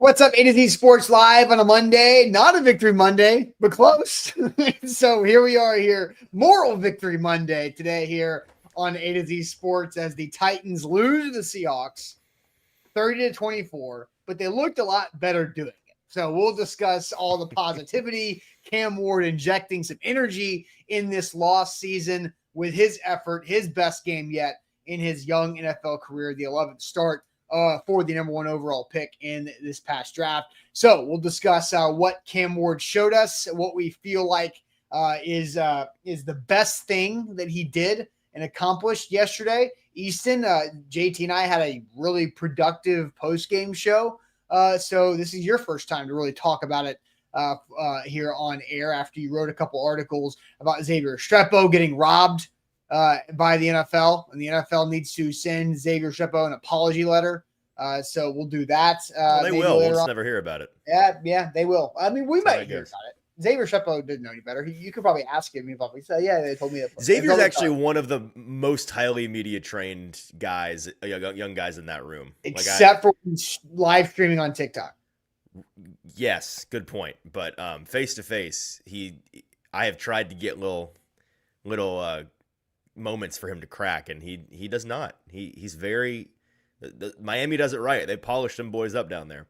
What's up, AtoZ Sports Live on a Monday? Not a victory Monday, but close. So here we are here, moral victory Monday today here on AtoZ Sports as the Titans lose to the Seahawks 30-24, but they looked a lot better doing it. So we'll discuss all the positivity, Cam Ward injecting some energy in this lost season with his effort, his best game yet in his young NFL career, the 11th start for the number 1 overall pick in this past draft. So we'll discuss what Cam Ward showed us, what we feel like is the best thing that he did and accomplished yesterday. Easton, JT and I had a really productive post-game show. So this is your first time to really talk about it here on air after you wrote a couple articles about Xavier Restrepo getting robbed by the NFL, and the NFL needs to send Xavier Restrepo an apology letter. So we'll do that. They will. We'll just never hear about it. Yeah, they will. I mean, we might hear about it. Xavier Restrepo didn't know any better. You could probably ask him. He probably said, "Yeah, they told me that." Xavier's actually one of the most highly media trained guys, young guys in that room, except for live streaming on TikTok. Yes, good point. But face to face, I have tried to get little moments for him to crack, and he does not. He's very. Miami does it right. They polished them boys up down there.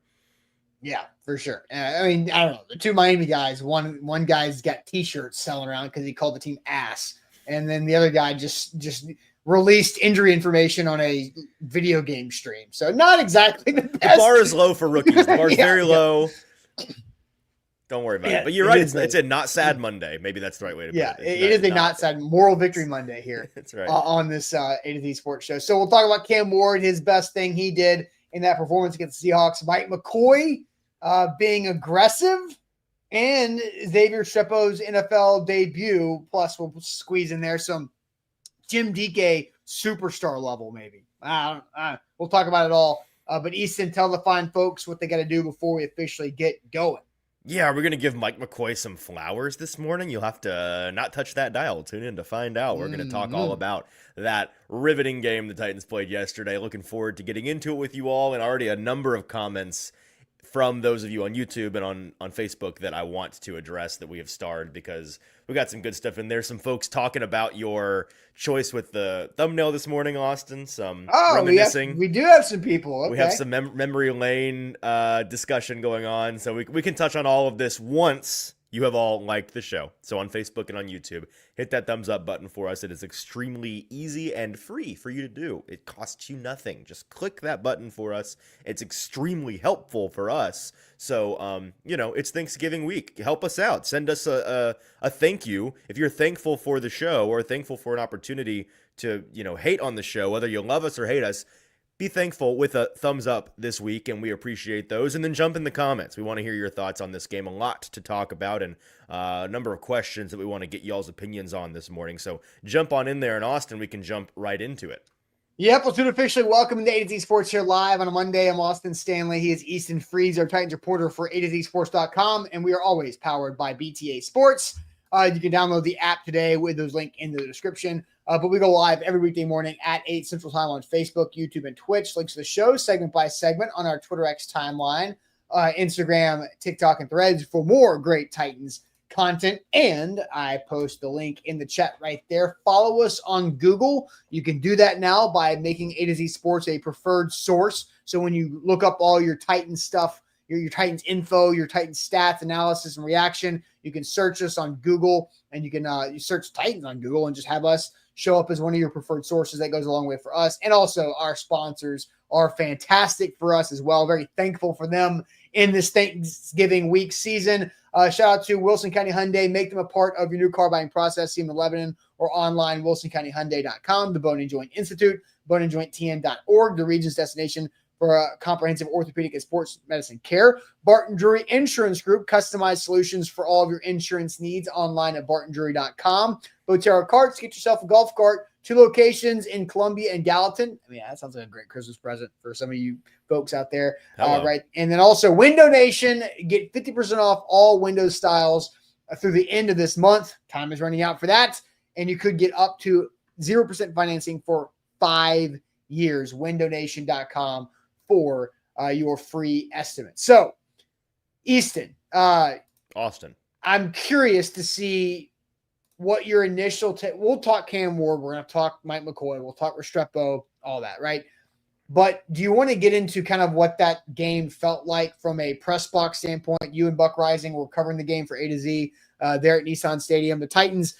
Yeah, for sure. I mean, I don't know. The two Miami guys, one guy's got T-shirts selling around because he called the team ass, and then the other guy just released injury information on a video game stream. So not exactly the best. The bar is low for rookies. The bar is very low. Don't worry about it. But you're right. It's a not sad Monday. Maybe that's the right way to put it. It is a not sad moral victory Monday here. That's right. On this AtoZ Sports show. So we'll talk about Cam Ward, his best thing he did in that performance against the Seahawks. Mike McCoy being aggressive, and Xavier Restrepo's NFL debut. Plus, we'll squeeze in there some Jim Dike superstar level, maybe. We'll talk about it all. But Easton, tell the fine folks what they got to do before we officially get going. Yeah, we're going to give Mike McCoy some flowers this morning. You'll have to not touch that dial. Tune in to find out. We're going to talk all about that riveting game the Titans played yesterday. Looking forward to getting into it with you all, and already a number of comments from those of you on YouTube and on Facebook that I want to address that we have starred, because we got some good stuff in there. Some folks talking about your choice with the thumbnail this morning, Austin. Some reminiscing. We do have some people. Okay. We have some memory lane discussion going on. So we can touch on all of this once you have all liked the show. So on Facebook and on YouTube, hit that thumbs up button for us. It is extremely easy and free for you to do. It costs you nothing. Just click that button for us. It's extremely helpful for us. So, it's Thanksgiving week. Help us out. Send us a thank you. If you're thankful for the show or thankful for an opportunity to, hate on the show, whether you love us or hate us, be thankful with a thumbs up this week, and we appreciate those. And then jump in the comments. We want to hear your thoughts on this game. A lot to talk about, and a number of questions that we want to get y'all's opinions on this morning. So jump on in there, and Austin, we can jump right into it. Yep, let's do it officially. Welcome to AtoZ Sports here live on a Monday. I'm Austin Stanley. He is Easton Freeze, our Titans reporter for AtoZSports.com, and we are always powered by BTA Sports. You can download the app today with those links in the description. But we go live every weekday morning at 8 Central Time on Facebook, YouTube, and Twitch. Links to the show segment by segment on our Twitter X timeline, Instagram, TikTok, and Threads for more great Titans content. And I post the link in the chat right there. Follow us on Google. You can do that now by making AtoZ Sports a preferred source. So when you look up all your Titans stuff, your Titans info, your Titans stats, analysis, and reaction, you can search us on Google, and you can you search Titans on Google and just have us show up as one of your preferred sources. That goes a long way for us. And also our sponsors are fantastic for us as well. Very thankful for them in this Thanksgiving week season. Shout out to Wilson County Hyundai. Make them a part of your new car buying process. See them in Lebanon or online, wilsoncountyhyundai.com. The Bone and Joint Institute, boneandjointtn.org, the region's destination for comprehensive orthopedic and sports medicine care. Barton Drury Insurance Group, customized solutions for all of your insurance needs online at bartondrury.com. Bero Carts, get yourself a golf cart. 2 locations in Columbia and Gallatin. I mean, that sounds like a great Christmas present for some of you folks out there. Right. And then also Window Nation, get 50% off all window styles through the end of this month. Time is running out for that. And you could get up to 0% financing for 5 years. WindowNation.com for your free estimate. So, Easton, Austin, I'm curious to see what your initial we'll talk Cam Ward, we're going to talk Mike McCoy, we'll talk Restrepo, all that, right? But do you want to get into kind of what that game felt like from a press box standpoint? You and Buck Rising were covering the game for A to Z there at Nissan Stadium. The Titans,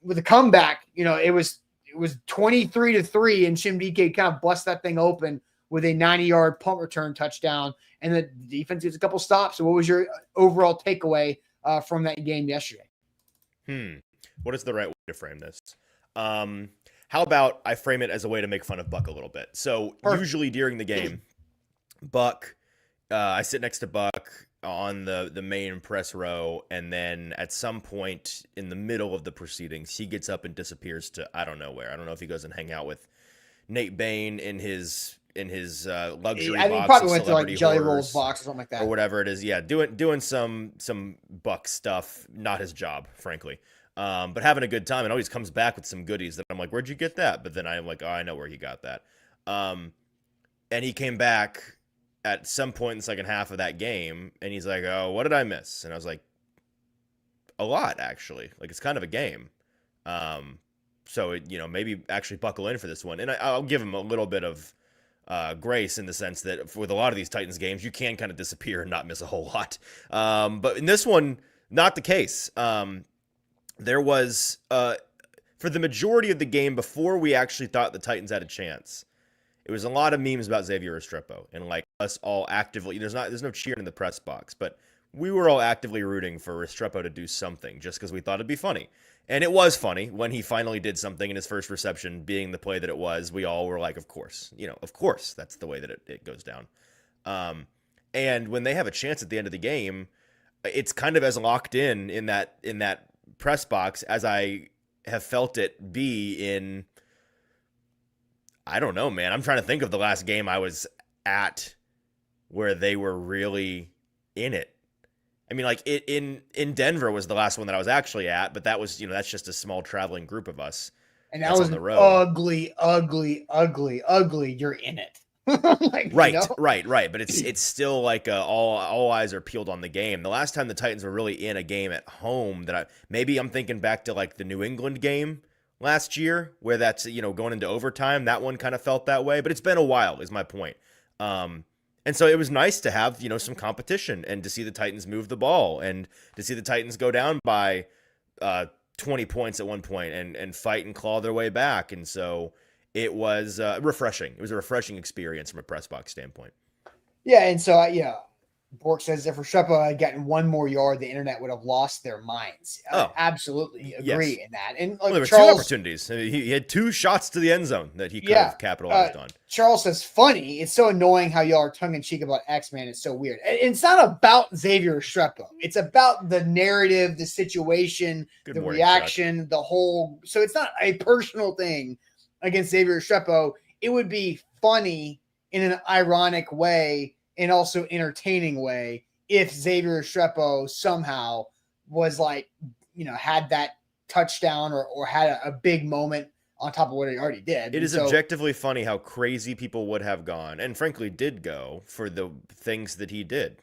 with a comeback, it was 23-3, and Shim DK kind of bust that thing open with a 90-yard punt return touchdown, and the defense gets a couple stops. So what was your overall takeaway from that game yesterday? What is the right way to frame this? How about I frame it as a way to make fun of Buck a little bit? So usually during the game, Buck, I sit next to Buck on the main press row, and then at some point in the middle of the proceedings, he gets up and disappears to I don't know where. I don't know if he goes and hang out with Nate Bain in his luxury box. He probably went to like Celebrity Jelly Horrors Rolls box or something like that, or whatever it is. Yeah, doing some Buck stuff, not his job, frankly. But having a good time, and always comes back with some goodies that I'm like, where'd you get that? But then I'm like, oh, I know where he got that. And he came back at some point in the second half of that game, and he's like, oh, what did I miss? And I was like, a lot, actually. Like, it's kind of a game. So, maybe actually buckle in for this one. And I'll give him a little bit of grace in the sense that with a lot of these Titans games, you can kind of disappear and not miss a whole lot. But in this one, not the case. There was, for the majority of the game before we actually thought the Titans had a chance, it was a lot of memes about Xavier Restrepo and like us all actively, there's no cheering in the press box, but we were all actively rooting for Restrepo to do something just because we thought it'd be funny. And it was funny when he finally did something in his first reception, being the play that it was. We all were like, of course, that's the way that it goes down. And when they have a chance at the end of the game, it's kind of as locked in that press box as I have felt it be in, I don't know, man. I'm trying to think of the last game I was at where they were really in it. I mean, like in Denver was the last one that I was actually at, but that was, that's just a small traveling group of us. And that was on the road. Ugly. You're in it. Like, Right. But it's still like all eyes are peeled on the game. The last time the Titans were really in a game at home I'm thinking back to like the New England game last year where that's, going into overtime. That one kind of felt that way, but it's been a while is my point. And so it was nice to have, some competition and to see the Titans move the ball and to see the Titans go down by 20 points at one point and fight and claw their way back. And so it was refreshing. It was a refreshing experience from a press box standpoint. Yeah, and so, Bork says if Restrepo had gotten one more yard, the internet would have lost their minds. I absolutely agree in that. And there were two opportunities. He had two shots to the end zone that he could have capitalized on. Charles says, funny. It's so annoying how y'all are tongue-in-cheek about X-Man. It's so weird. And it's not about Xavier Restrepo. It's about the narrative, the situation, the reaction, the whole. So it's not a personal thing against Xavier Restrepo. It would be funny in an ironic way and also entertaining way if Xavier Restrepo somehow was like, had that touchdown or had a big moment on top of what he already did. It is objectively funny how crazy people would have gone and frankly did go for the things that he did.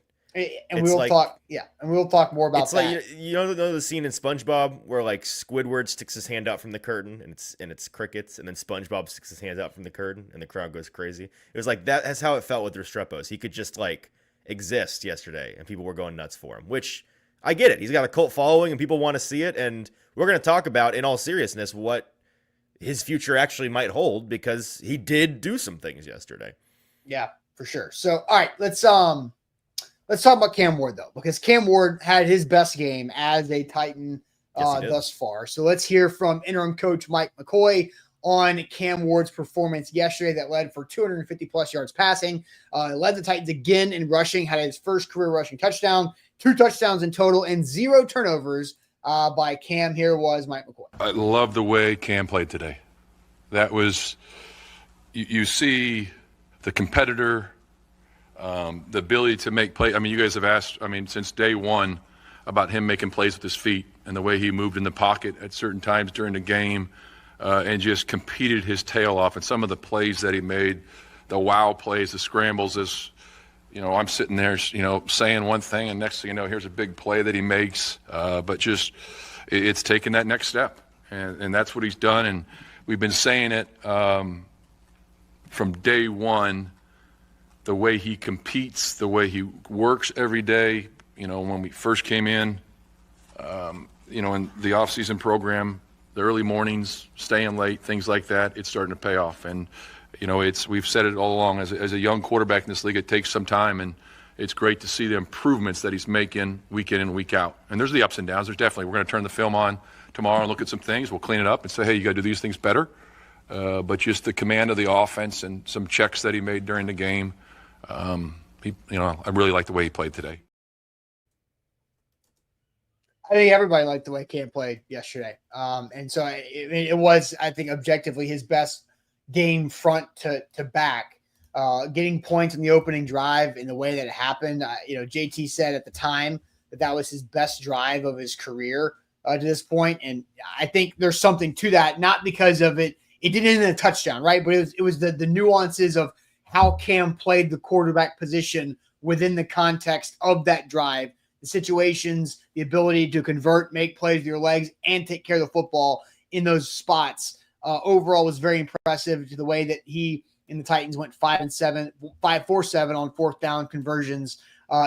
And we'll talk more about that. Like, you know the scene in SpongeBob where like Squidward sticks his hand out from the curtain and it's crickets, and then SpongeBob sticks his hands out from the curtain and the crowd goes crazy. It was like that's how it felt with Restrepo. He could just like exist yesterday and people were going nuts for him, which I get it. He's got a cult following and people want to see it, and we're going to talk about in all seriousness what his future actually might hold because he did do some things yesterday. Yeah, for sure. So all right, let's talk about Cam Ward, though, because Cam Ward had his best game as a Titan thus far. So let's hear from interim coach Mike McCoy on Cam Ward's performance yesterday that led for 250-plus yards passing. Led the Titans again in rushing, had his first career rushing touchdown, 2 touchdowns in total, and 0 turnovers by Cam. Here was Mike McCoy. I love the way Cam played today. That was you see the competitor, the ability to make plays. I mean, you guys have asked, since day one about him making plays with his feet and the way he moved in the pocket at certain times during the game and just competed his tail off. And some of the plays that he made, the wow plays, the scrambles, I'm sitting there, saying one thing, and next thing you know, here's a big play that he makes. But just it's taking that next step, and that's what he's done. And we've been saying it from day one, the way he competes, the way he works every day. When we first came in, in the off-season program, the early mornings, staying late, things like that, it's starting to pay off. And we've said it all along, as a young quarterback in this league, it takes some time, and it's great to see the improvements that he's making week in and week out. And there's the ups and downs. We're going to turn the film on tomorrow and look at some things. We'll clean it up and say, hey, you got to do these things better. But just the command of the offense and some checks that he made during the game, I really like the way he played today. I think everybody liked the way Cam played yesterday. And so it was, I think, objectively his best game front to back. Getting points in the opening drive in the way that it happened. JT said at the time that was his best drive of his career to this point. And I think there's something to that, not because of it. It didn't end in a touchdown, right? But it was the nuances of how Cam played the quarterback position within the context of that drive. The situations, the ability to convert, make plays with your legs, and take care of the football in those spots. Overall was very impressive to the way that he and the Titans went 5-for-7 on fourth down conversions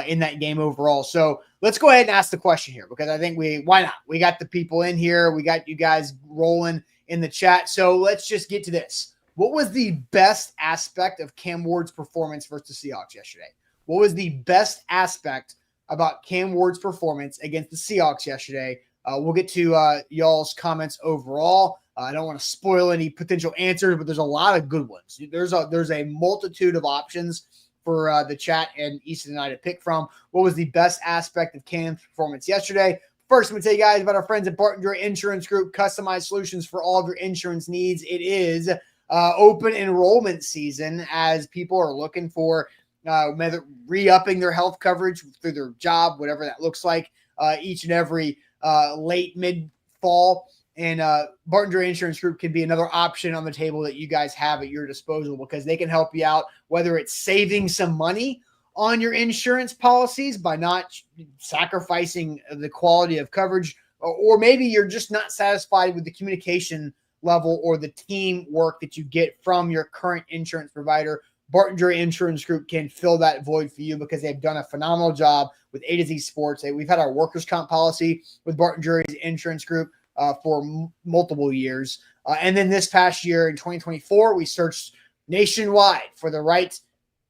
in that game overall. So let's go ahead and ask the question here, because I think why not? We got the people in here. We got you guys rolling in the chat. So let's just get to this. What was the best aspect of Cam Ward's performance versus the Seahawks yesterday? What was the best aspect about Cam Ward's performance against the Seahawks yesterday? We'll get to y'all's comments overall. I don't want to spoil any potential answers, but there's a lot of good ones. There's a multitude of options for the chat and Easton and I to pick from. What was the best aspect of Cam's performance yesterday? First, I'm going to tell you guys about our friends at Barton Insurance Group, customized solutions for all of your insurance needs. It is open enrollment season as people are looking for whether re-upping their health coverage through their job, whatever that looks like, each and every late mid-fall. And Barton Insurance Group can be another option on the table that you guys have at your disposal, because they can help you out, whether it's saving some money on your insurance policies by not sacrificing the quality of coverage, or maybe you're just not satisfied with the communication level or the teamwork that you get from your current insurance provider. Barton Insurance Group can fill that void for you, because they've done a phenomenal job with AtoZSports. We've had our workers' comp policy with Barton Insurance Group for multiple years. And then this past year in 2024, we searched nationwide for the right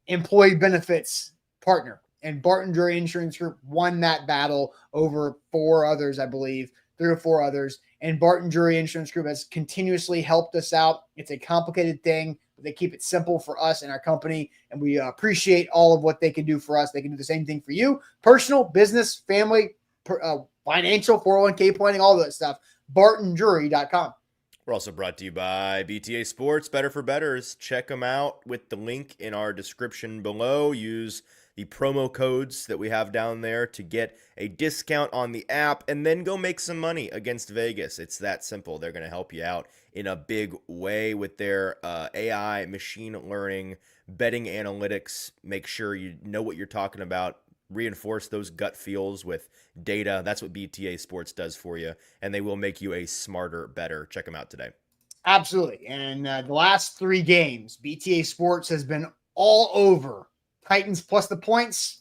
employee benefits partner. And Barton Insurance Group won that battle over 4 others, I believe, 3 or 4 others. And Barton Insurance Group has continuously helped us out. It's a complicated thing, but they keep it simple for us and our company. And we appreciate all of what they can do for us. They can do the same thing for you. Personal, business, family, financial, 401k planning, all that stuff. BartonJury.com. We're also brought to you by BTA Sports, Better for Betters. Check them out with the link in our description below. Use the promo codes that we have down there to get a discount on the app, and then go make some money against Vegas. It's that simple. They're going to help you out in a big way with their AI, machine learning, betting analytics. Make sure you know what you're talking about. Reinforce those gut feels with data. That's what BTA Sports does for you, and they will make you a smarter, better. Check them out today. Absolutely. And the last 3 games, BTA Sports has been all over Titans plus the points.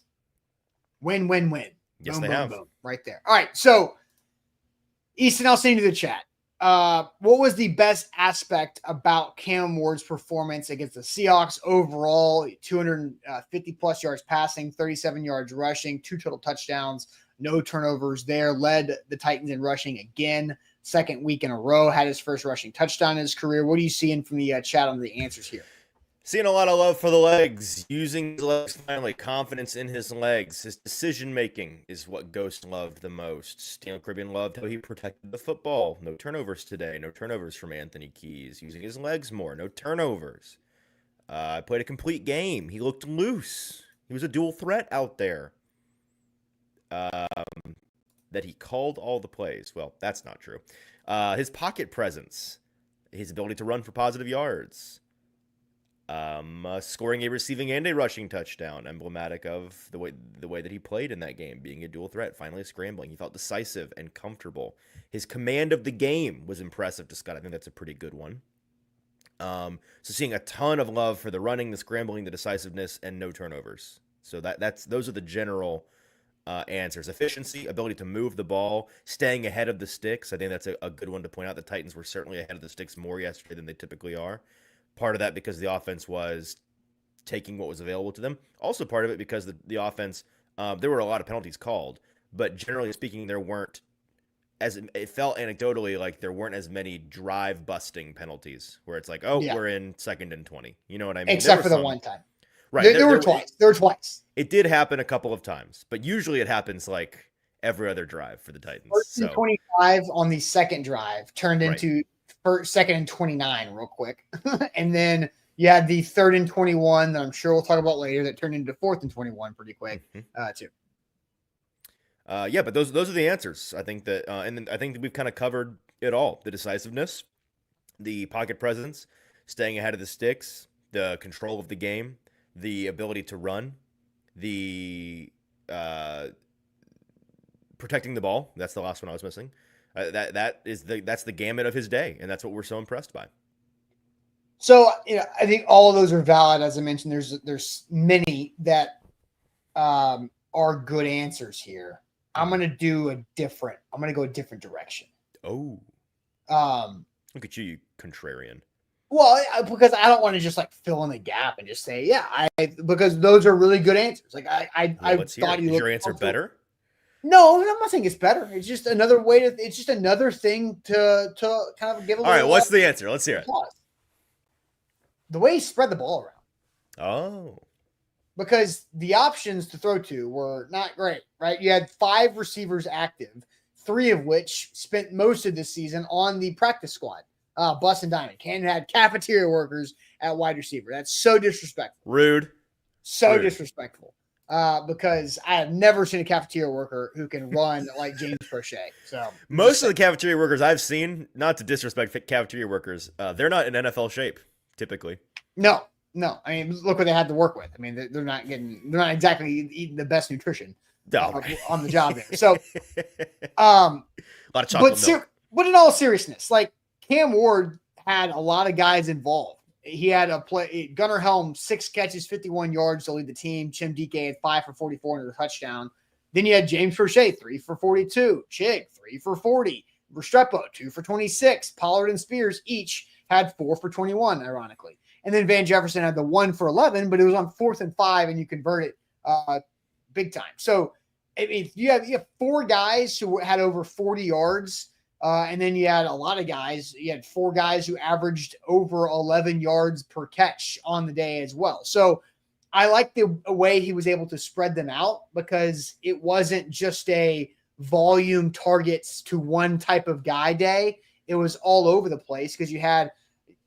Win, win, win. Yes, boom, they boom, have. boom, right there. All right. So, Easton, I'll send you the chat. What was the best aspect about Cam Ward's performance against the Seahawks overall? 250 plus yards passing, 37 yards rushing, 2 total touchdowns, no turnovers there. Led the Titans in rushing again, second week in a row. Had his first rushing touchdown in his career. What are you seeing from the chat on the answers here? Seeing a lot of love for the legs, using his legs finally, confidence in his legs. His decision-making is what Ghost loved the most. Steel Caribbean loved how he protected the football. No turnovers today. No turnovers from Anthony Keys. Using his legs more. No turnovers. Played a complete game. He looked loose. He was a dual threat out there. That he called all the plays. Well, that's not true. His pocket presence. His ability to run for positive yards. scoring a receiving and a rushing touchdown, emblematic of the way that he played in that game, being a dual threat, finally scrambling. He felt decisive and comfortable. His command of the game was impressive to Scott. I think that's a pretty good one. So seeing a ton of love for the running, the scrambling, the decisiveness, and no turnovers. So those are the general answers. Efficiency, ability to move the ball, staying ahead of the sticks. I think that's a good one to point out. The Titans were certainly ahead of the sticks more yesterday than they typically are. Part of that because the offense was taking what was available to them. Also part of it because the offense, there were a lot of penalties called, but generally speaking, there weren't it felt anecdotally like there weren't as many drive busting penalties where it's like, we're in 2nd and 20. You know what I mean? Except for the one time. Right. There were twice. There were twice. It did happen a couple of times, but usually it happens like every other drive for the Titans. 1st and 25 on the second drive turned into 2nd and 29 real quick. And then you had the 3rd and 21 that I'm sure we'll talk about later that turned into 4th and 21 pretty quick too. But those are the answers. I think that, and then I think that we've kind of covered it all: the decisiveness, the pocket presence, staying ahead of the sticks, the control of the game, the ability to run, the protecting the ball. That's the last one I was missing. That's the gamut of his day, and that's what we're so impressed by. So I think all of those are valid. As I mentioned, there's many that are good answers here. I'm gonna go a different direction. Oh, look at you contrarian. Well, because I don't want to just like fill in the gap and just say, because those are really good answers. Like I thought is your answer better? No, I'm not saying it's better. It's just another way to. It's just another thing to kind of give. All right, what's the answer? Let's hear it. The way he spread the ball around. Oh. Because the options to throw to were not great, right? You had 5 receivers active, 3 of which spent most of this season on the practice squad. Bus and Diamond. Canton had cafeteria workers at wide receiver. That's so disrespectful. Rude. Disrespectful. Because I have never seen a cafeteria worker who can run like James Crochet. So most of the cafeteria workers I've seen, not to disrespect cafeteria workers, they're not in NFL shape typically. No. I mean, look what they had to work with. I mean, they're not exactly eating the best nutrition on the job there. So, a lot of chocolate milk. But in all seriousness, like Cam Ward had a lot of guys involved. He had Gunnar Helm, 6 catches, 51 yards to lead the team. Chim Dike had 5 for 44 and a touchdown. Then you had James Crochet, 3 for 42. Chig, 3 for 40. Restrepo, 2 for 26. Pollard and Spears each had 4 for 21, ironically. And then Van Jefferson had the 1 for 11, but it was on 4th and 5, and you convert it big time. So I mean, you have 4 guys who had over 40 yards, and then you had a lot of guys. You had 4 guys who averaged over 11 yards per catch on the day as well. So I like the way he was able to spread them out because it wasn't just a volume targets to one type of guy day. It was all over the place because you had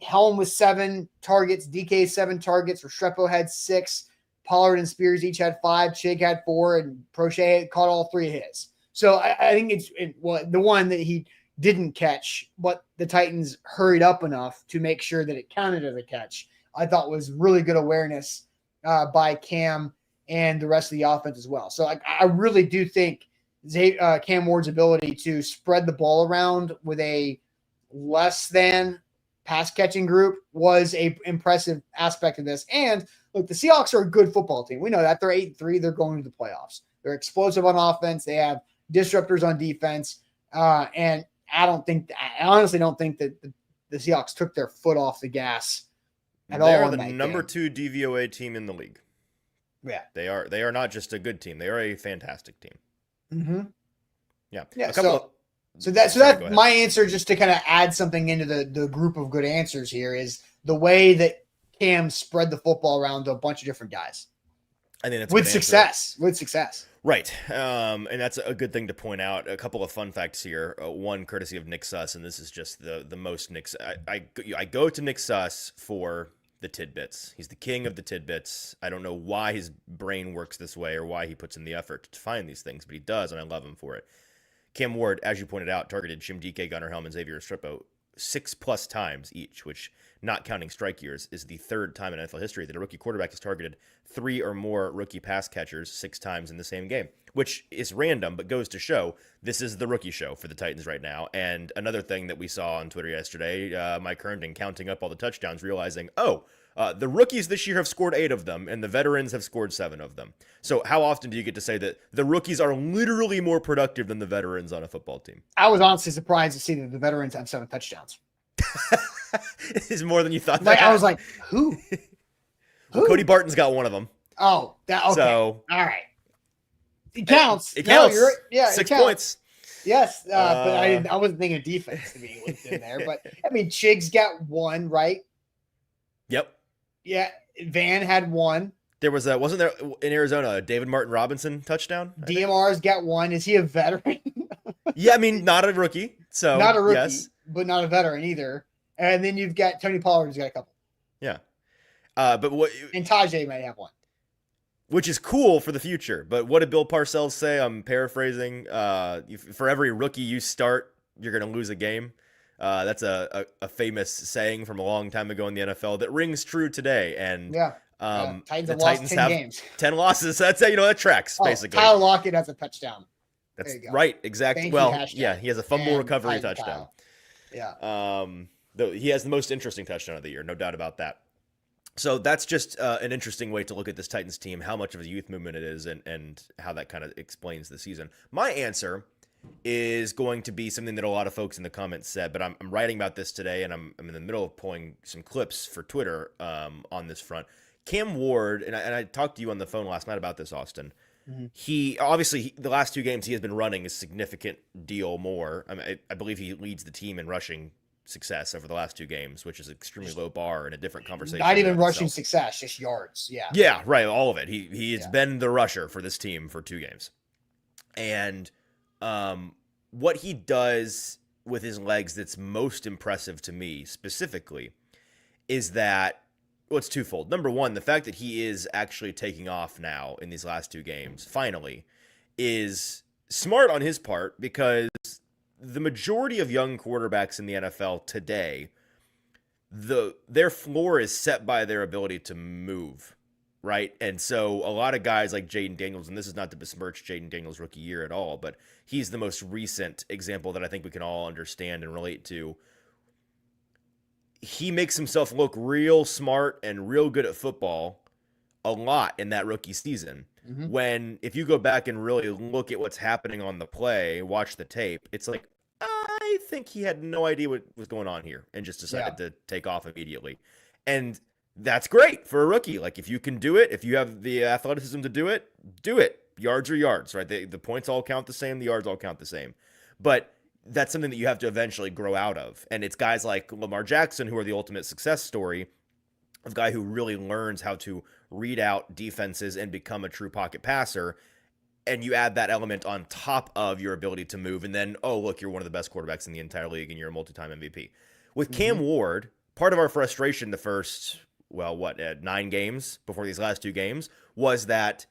Helm with 7 targets, DK 7 targets, Restrepo had 6, Pollard and Spears each had 5, Chig had 4, and Prochet caught all 3 of his. So I think it's the one that he didn't catch, but the Titans hurried up enough to make sure that it counted as a catch. I thought was really good awareness by Cam and the rest of the offense as well. So I really do think Cam Ward's ability to spread the ball around with a less than pass catching group was a impressive aspect of this. And look, the Seahawks are a good football team. We know that they're 8-3. They're going to the playoffs. They're explosive on offense. They have disruptors on defense. And I honestly don't think that the Seahawks took their foot off the gas at all. They are the number 2 DVOA team in the league. Yeah. They are not just a good team. They are a fantastic team. Mm-hmm. Yeah. So that's my answer, just to kind of add something into the group of good answers here, is the way that Cam spread the football around to a bunch of different guys. I think that's with success. Right. And that's a good thing to point out. A couple of fun facts here. One courtesy of Nick Suss, and this is just the most Nick. I go to Nick Suss for the tidbits. He's the king of the tidbits. I don't know why his brain works this way or why he puts in the effort to find these things, but he does, and I love him for it. Cam Ward, as you pointed out, targeted Chim Dike, Gunnar Helm, and Xavier Restrepo 6+ times each, which, not counting strike years, is the third time in NFL history that a rookie quarterback has targeted 3 or more rookie pass catchers 6 times in the same game, which is random, but goes to show this is the rookie show for the Titans right now. And another thing that we saw on Twitter yesterday, Mike Herndon counting up all the touchdowns, realizing, the rookies this year have scored 8 of them, and the veterans have scored 7 of them. So how often do you get to say that the rookies are literally more productive than the veterans on a football team? I was honestly surprised to see that the veterans have 7 touchdowns. Is more than you thought. Like, I was like, who? Well, Cody Barton's got one of them. Oh, okay. So, all right. It counts. It counts. Yeah, 6 points. Yes, but I wasn't thinking of defense to be in there. But I mean, Chiggs got 1, right? Yep. Yeah, Van had 1. There was wasn't there in Arizona a David Martin Robinson touchdown? DMR's got 1. Is he a veteran? Yeah, I mean, not a rookie. So not a rookie, yes. But not a veteran either. And then you've got Tony Pollard, who's got a couple. Yeah. But what? And Tajay might have 1. Which is cool for the future. But what did Bill Parcells say? I'm paraphrasing. For every rookie you start, you're going to lose a game. That's a famous saying from a long time ago in the NFL that rings true today. And Titans the have Titans lost 10 have games. 10 losses. That's that tracks basically. Tyler Lockett has a touchdown. That's right. Exactly. He has a fumble recovery touchdown. Yeah. Though he has the most interesting touchdown of the year, no doubt about that. So that's just an interesting way to look at this Titans team, how much of a youth movement it is, and how that kind of explains the season. My answer is going to be something that a lot of folks in the comments said, but I'm writing about this today, and I'm in the middle of pulling some clips for Twitter on this front. Cam Ward, and I talked to you on the phone last night about this, Austin. Mm-hmm. He obviously, the last 2 games he has been running a significant deal more. I mean, I believe he leads the team in rushing success over the last 2 games, which is an extremely low bar and a different conversation. Not even rushing success, just yards. Yeah. Yeah, right. All of it. He has been the rusher for this team for 2 games. And what he does with his legs that's most impressive to me specifically is that, well, it's twofold. Number one, the fact that he is actually taking off now in these last 2 games, finally, is smart on his part, because the majority of young quarterbacks in the NFL today, their floor is set by their ability to move, right? And so a lot of guys like Jaden Daniels, and this is not to besmirch Jaden Daniels' rookie year at all, but he's the most recent example that I think we can all understand and relate to. He makes himself look real smart and real good at football a lot in that rookie season. Mm-hmm. When, if you go back and really look at what's happening on the play, watch the tape, it's like, I think he had no idea what was going on here and just decided to take off immediately. And that's great for a rookie. Like, if you can do it, if you have the athleticism to do it, do it. Yards are yards, right? The points all count the same. The yards all count the same. But that's something that you have to eventually grow out of. And it's guys like Lamar Jackson who are the ultimate success story of a guy who really learns how to read out defenses and become a true pocket passer. And you add that element on top of your ability to move. And then, oh, look, you're one of the best quarterbacks in the entire league and you're a multi-time MVP. With Cam Ward, part of our frustration the first, 9 games before these last 2 games was that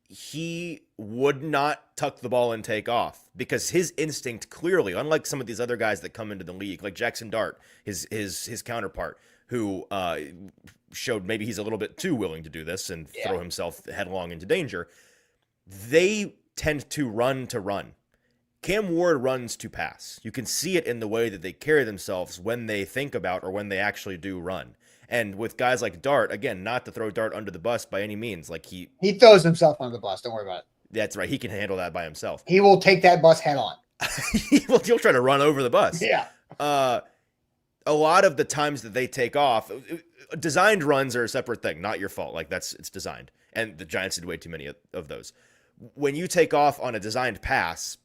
he would not tuck the ball and take off, because his instinct clearly, unlike some of these other guys that come into the league, like Jackson Dart, his counterpart, who showed maybe he's a little bit too willing to do this and throw himself headlong into danger. They tend to run. Cam Ward runs to pass. You can see it in the way that they carry themselves when they think about or when they actually do run. And with guys like Dart, again, not to throw Dart under the bus by any means. Like he throws himself under the bus. Don't worry about it. That's right. He can handle that by himself. He will take that bus head on. He'll try to run over the bus. Yeah. A lot of the times that they take off, designed runs are a separate thing. Not your fault. Like it's designed. And the Giants did way too many of those. When you take off on a designed pass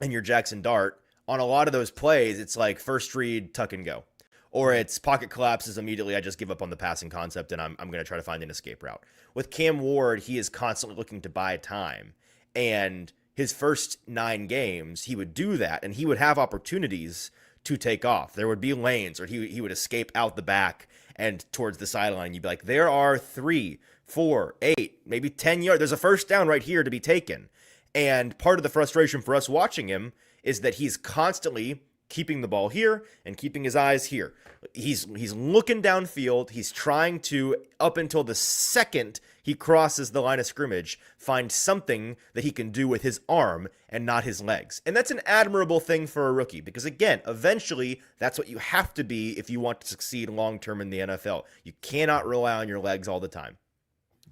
and you're Jackson Dart, on a lot of those plays, it's like first read, tuck and go. Or it's pocket collapses immediately. I just give up on the passing concept and I'm going to try to find an escape route. With Cam Ward, he is constantly looking to buy time. And his first 9 games, he would do that and he would have opportunities to take off. There would be lanes or he would escape out the back and towards the sideline. You'd be like, there are 3, 4, 8, maybe 10 yards. There's a first down right here to be taken. And part of the frustration for us watching him is that he's constantly keeping the ball here and keeping his eyes here. He's looking downfield. He's trying to, up until the second he crosses the line of scrimmage, find something that he can do with his arm and not his legs. And that's an admirable thing for a rookie because, again, eventually that's what you have to be if you want to succeed long-term in the NFL. You cannot rely on your legs all the time.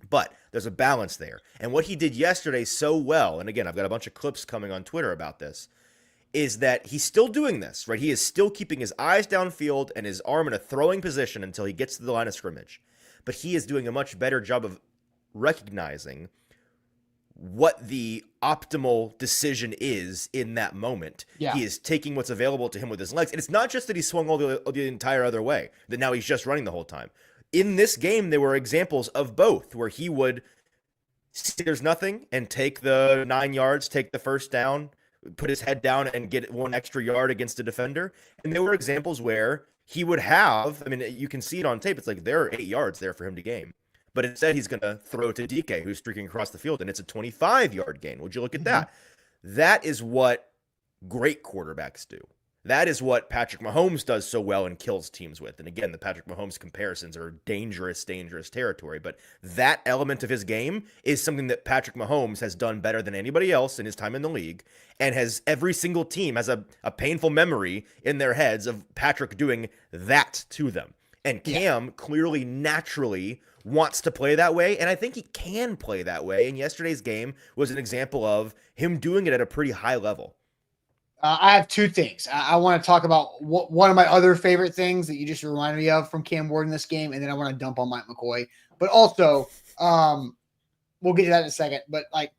But there's a balance there. And what he did yesterday so well, and again, I've got a bunch of clips coming on Twitter about this, is that he's still doing this, right? He is still keeping his eyes downfield and his arm in a throwing position until he gets to the line of scrimmage. But he is doing a much better job of recognizing what the optimal decision is in that moment. Yeah. He is taking what's available to him with his legs. And it's not just that he swung all the entire other way, that now he's just running the whole time. In this game, there were examples of both where he would see there's nothing and take the 9 yards, take the first down, put his head down and get 1 extra yard against a defender. And there were examples where he would have, I mean, you can see it on tape. It's like there are 8 yards there for him to gain. But instead, he's going to throw to DK, who's streaking across the field, and it's a 25-yard gain. Would you look at that? That is what great quarterbacks do. That is what Patrick Mahomes does so well and kills teams with. And again, the Patrick Mahomes comparisons are dangerous territory. But that element of his game is something that Patrick Mahomes has done better than anybody else in his time in the league. And has every single team has a painful memory in their heads of Patrick doing that to them. And Cam clearly, naturally wants to play that way. And I think he can play that way. And yesterday's game was an example of him doing it at a pretty high level. I have 2 things. I want to talk about one of my other favorite things that you just reminded me of from Cam Ward in this game, and then I want to dump on Mike McCoy. But also, we'll get to that in a second, but like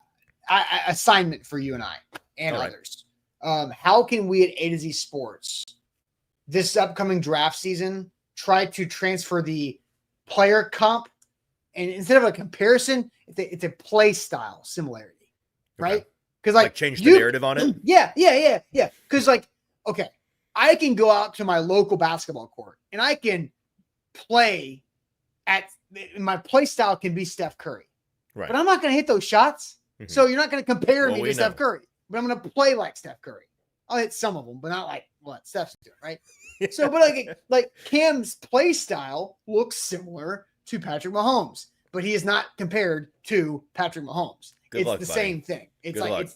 assignment for you and I and others. How can we at AtoZSports this upcoming draft season try to transfer the player comp, and instead of a comparison, it's a play style similarity, right? Because like change the narrative on it. Yeah. Because like, okay, I can go out to my local basketball court and I can play my play style can be Steph Curry, right? But I'm not going to hit those shots. Mm-hmm. So you're not going to compare me to Steph Curry, but I'm going to play like Steph Curry. I'll hit some of them, but not like what Steph's doing, right? So, but like Cam's play style looks similar to Patrick Mahomes, but he is not compared to Patrick Mahomes. It's the same thing. It's Good like luck.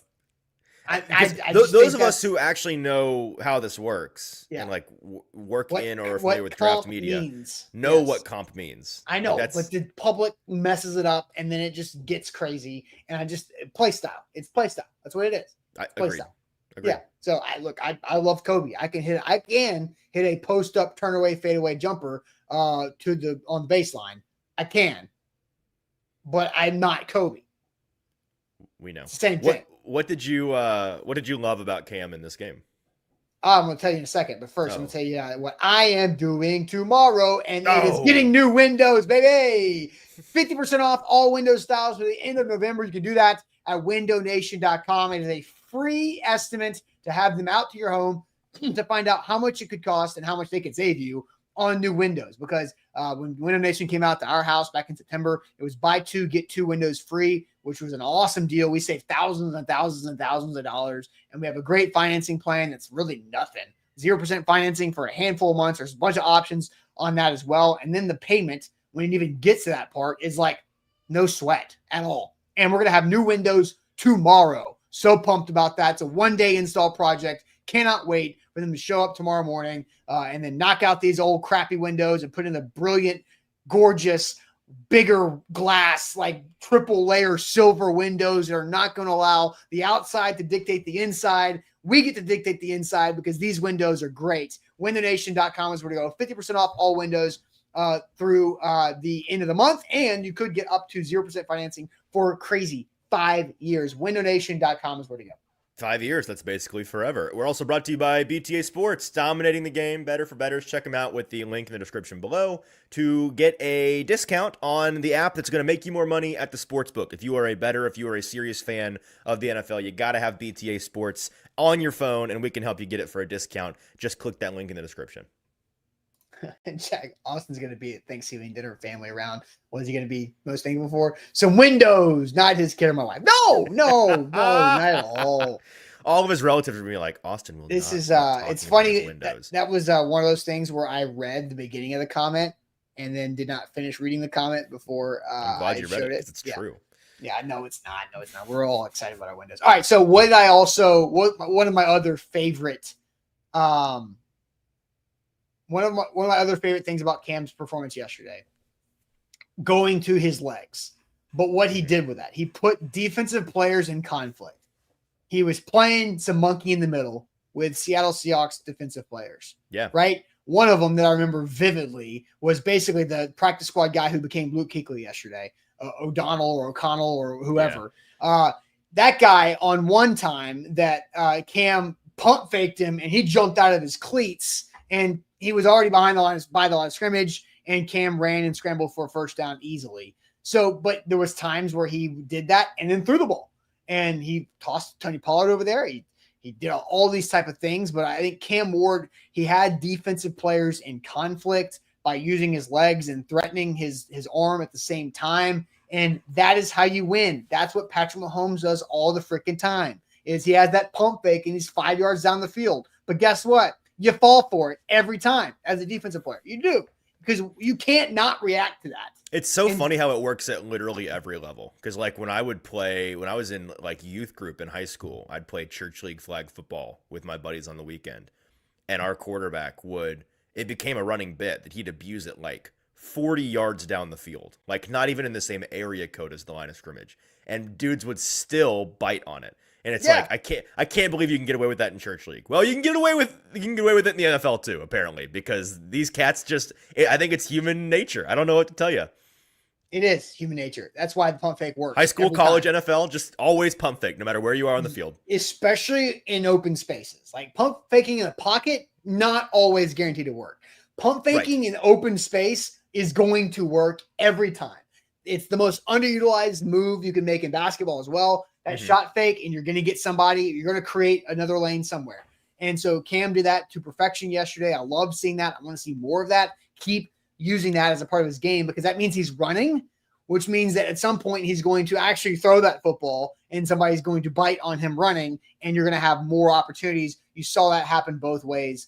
it's. Those of us who actually know how this works and like work in or are familiar with draft media know what comp means. I know, but the public messes it up and then it just gets crazy. And play style. It's play style. That's what it is. Play style. Agreed. Yeah. So I love Kobe. I can hit a post up, turn away, fade away jumper on the baseline. I can, but I'm not Kobe. We know. Same thing. What did you love about Cam in this game? I'm going to tell you in a second, but first I'm going to tell you what I am doing tomorrow, and it is getting new windows, baby. 50% off all Windows styles for the end of November. You can do that at windownation.com. It is a free estimate to have them out to your home to find out how much it could cost and how much they could save you on new windows. Because when Window Nation came out to our house back in September, it was buy 2, get 2 windows free, which was an awesome deal. We saved thousands and thousands and thousands of dollars, and we have a great financing plan that's really nothing. 0% financing for a handful of months. There's a bunch of options on that as well. And then the payment, when it even gets to that part, is like no sweat at all. And we're going to have new windows tomorrow. So pumped about that. It's a 1-day install project. Cannot wait for them to show up tomorrow morning and then knock out these old crappy windows and put in the brilliant, gorgeous, bigger glass, like triple layer silver windows that are not going to allow the outside to dictate the inside. We get to dictate the inside because these windows are great. WindowNation.com is where to go. 50% off all windows through the end of the month. And you could get up to 0% financing for crazy 5 years. WindowNation.com is where to go. 5 years, that's basically forever. We're also brought to you by BTA Sports, dominating the game, better for bettors. Check them out with the link in the description below to get a discount on the app that's going to make you more money at the sportsbook. If you are a bettor, if you are a serious fan of the NFL, you got to have BTA Sports on your phone, and we can help you get it for a discount. Just click that link in the description. And Jack, Austin's going to be at Thanksgiving dinner, family around. What is he going to be most thankful for? Some windows, not his kid or my wife. No, not at all. all of his relatives would be like, Austin will This not is stop talking it's about funny his windows. that was one of those things where I read the beginning of the comment and then did not finish reading the comment before I'm glad I you read showed it it. because it's true. Yeah, no, it's not. No, it's not. We're all excited about our windows. All right, so what did I also one of my other favorite one of my other favorite things about Cam's performance yesterday, going to his legs. But what he did with that, he put defensive players in conflict. He was playing some monkey in the middle with Seattle Seahawks defensive players. Yeah. Right? One of them that I remember vividly was basically the practice squad guy who became Luke Kuechly yesterday, O'Donnell or whoever. Yeah. That guy on one time that Cam pump faked him and he jumped out of his cleats and he was already by the line of scrimmage and Cam ran and scrambled for a first down easily. So, but there was times where he did that and then threw the ball and he tossed Tony Pollard over there. He did all these type of things, but I think Cam Ward, he had defensive players in conflict by using his legs and threatening his arm at the same time. And that is how you win. That's what Patrick Mahomes does all the freaking time, is he has that pump fake and he's 5 yards down the field. But guess what? You fall for it every time as a defensive player. You do, because you can't not react to that. It's so funny how it works at literally every level. Because like when I was in like youth group in high school, I'd play church league flag football with my buddies on the weekend. And our quarterback it became a running bit that he'd abuse it like 40 yards down the field, like not even in the same area code as the line of scrimmage. And dudes would still bite on it. And it's like, I can't believe you can get away with that in church league. Well, you can get away with it in the NFL too, apparently, because these cats I think it's human nature. I don't know what to tell you. It is human nature. That's why the pump fake works. High school, college, NFL, just always pump fake, no matter where you are on the field. Especially in open spaces. Like pump faking in a pocket, not always guaranteed to work. Pump faking in open space is going to work every time. It's the most underutilized move you can make in basketball as well. That shot fake, and you're going to get somebody. You're going to create another lane somewhere. And so Cam did that to perfection yesterday. I love seeing that. I want to see more of that. Keep using that as a part of his game, because that means he's running, which means that at some point he's going to actually throw that football and somebody's going to bite on him running, and you're going to have more opportunities. You saw that happen both ways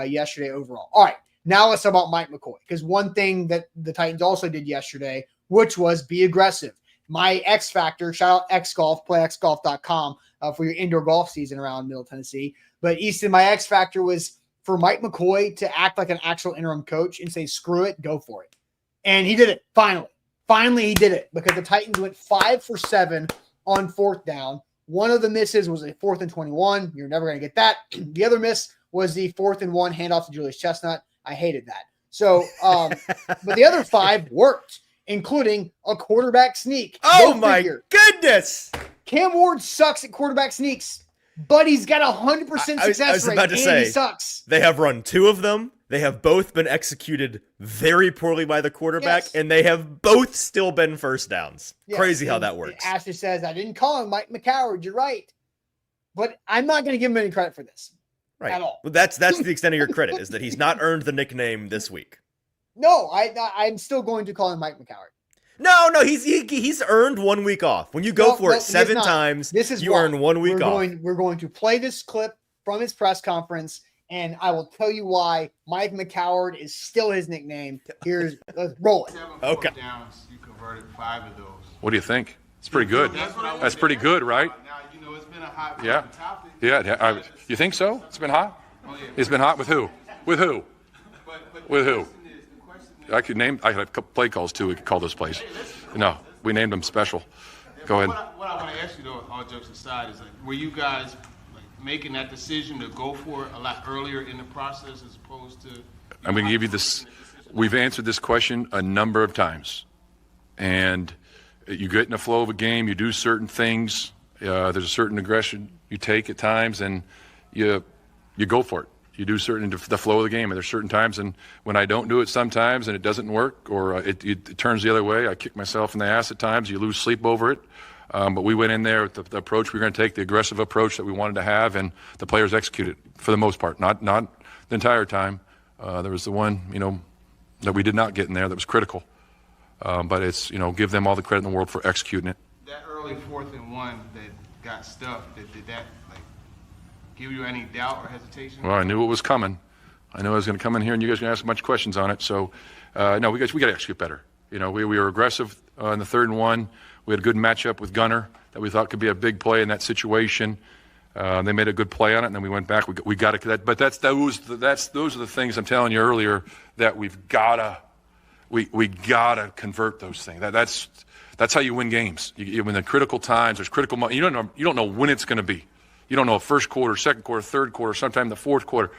yesterday overall. All right, now let's talk about Mike McCoy, because one thing that the Titans also did yesterday, which was be aggressive. My X Factor, shout out X Golf, playxgolf.com for your indoor golf season around Middle Tennessee. But Easton, my X Factor was for Mike McCoy to act like an actual interim coach and say, screw it, go for it. And he did it, finally. Finally, he did it, because the Titans went 5 for 7 on fourth down. One of the misses was a 4th and 21. You're never going to get that. The other miss was the 4th and 1 handoff to Julius Chestnut. I hated that. So, but the other 5 worked, including a quarterback sneak. Oh, my goodness. Cam Ward sucks at quarterback sneaks, but he's got 100% success rate, and he sucks. They have run 2 of them. They have both been executed very poorly by the quarterback, and they have both still been first downs. Yes. Crazy how that works. Ashley says, I didn't call him Mike McCoward. You're right. But I'm not going to give him any credit for this. Right. At all. Well, that's the extent of your credit, is that he's not earned the nickname this week. No, I'm still going to call him Mike McCoward. No, he's earned 1 week off. When you go for it 7 times, you earn 1 week off. We're going to play this clip from his press conference, and I will tell you why Mike McCoward is still his nickname. Let's roll it. 7 Okay. Downs, you converted 5 of those. What do you think? It's pretty good. That's pretty good, right? Now, it's been a hot topic. Yeah. You think so? It's been hot? Oh, yeah. It's been hot with who? With who? But With who? the question is, I had a couple play calls too. We could call those plays. No, we named them special. Go ahead. What I want to ask you, though, all jokes aside, is were you guys making that decision to go for it a lot earlier in the process as opposed to? I'm going to give you this. We've answered this question a number of times, and you get in the flow of a game. You do certain things. There's a certain aggression you take at times, and you go for it. You do certain the flow of the game, and there's certain times, and when I don't do it sometimes, and it doesn't work, or it turns the other way, I kick myself in the ass at times. You lose sleep over it. But we went in there with the approach we were going to take, the aggressive approach that we wanted to have, and the players executed for the most part. Not the entire time. There was the one, that we did not get in there that was critical. But it's, give them all the credit in the world for executing it. That early 4th and 1 that got stuffed, did that give you any doubt or hesitation? Well, I knew it was coming. I knew I was going to come in here, and you guys were going to ask a bunch of questions on it. So, no, we got to actually get better. You know, we were aggressive in the 3rd and 1. We had a good matchup with Gunner that we thought could be a big play in that situation. They made a good play on it, and then we went back. We got to that, but those are the things I'm telling you earlier that we gotta convert those things. That's how you win games. When the critical times, there's critical moments. You don't know when it's going to be. You don't know first quarter, second quarter, third quarter, sometime the fourth quarter.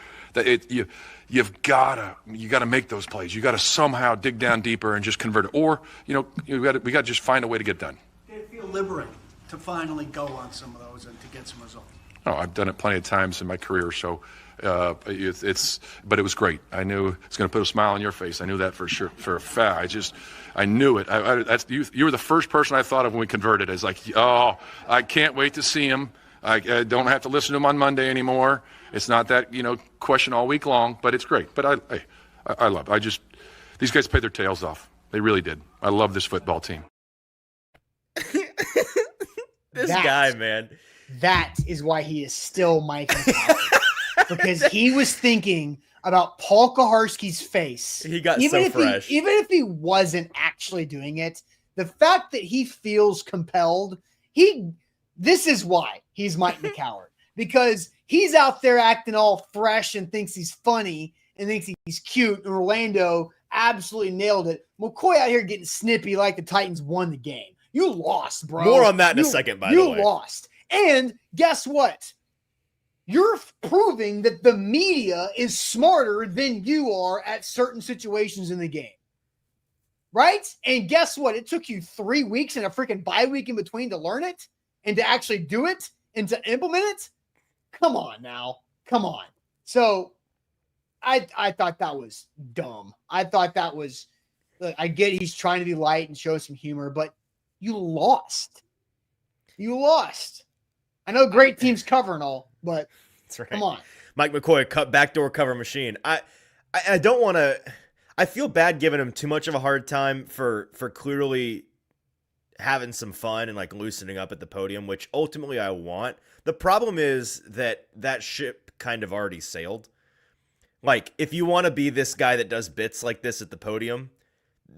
You've got to make those plays. You got to somehow dig down deeper and just convert it. Or we got to just find a way to get done. Did it feel liberating to finally go on some of those and to get some results? Oh, I've done it plenty of times in my career, so but it was great. I knew it's going to put a smile on your face. I knew that for sure, for a fact. I knew it. You were the first person I thought of when we converted. It's like, oh, I can't wait to see him. I don't have to listen to him on Monday anymore. It's not that question all week long, but it's great. But I love it. These guys played their tails off. They really did. I love this football team. This guy, man. That is why he is still Mike McCoy. Because he was thinking about Paul Kaharski's face. He got so fresh. Even if he wasn't actually doing it, the fact that he feels compelled, this is why he's Mike McCoy. Because he's out there acting all fresh and thinks he's funny and thinks he's cute. And Orlando absolutely nailed it. McCoy out here getting snippy like the Titans won the game. You lost, bro. More on that in a second, by the way. You lost. And guess what? You're proving that the media is smarter than you are at certain situations in the game. Right? And guess what? It took you 3 weeks and a freaking bye week in between to learn it and to actually do it and to implement it. Come on now. Come on. So I thought that was dumb. I thought that was, I get he's trying to be light and show some humor, but you lost. You lost. I know great teams cover and all, but that's right. Come on. Mike McCoy, backdoor cover machine. I don't want to. I feel bad giving him too much of a hard time for clearly having some fun and loosening up at the podium, which ultimately I want. The problem is that ship kind of already sailed. If you want to be this guy that does bits like this at the podium,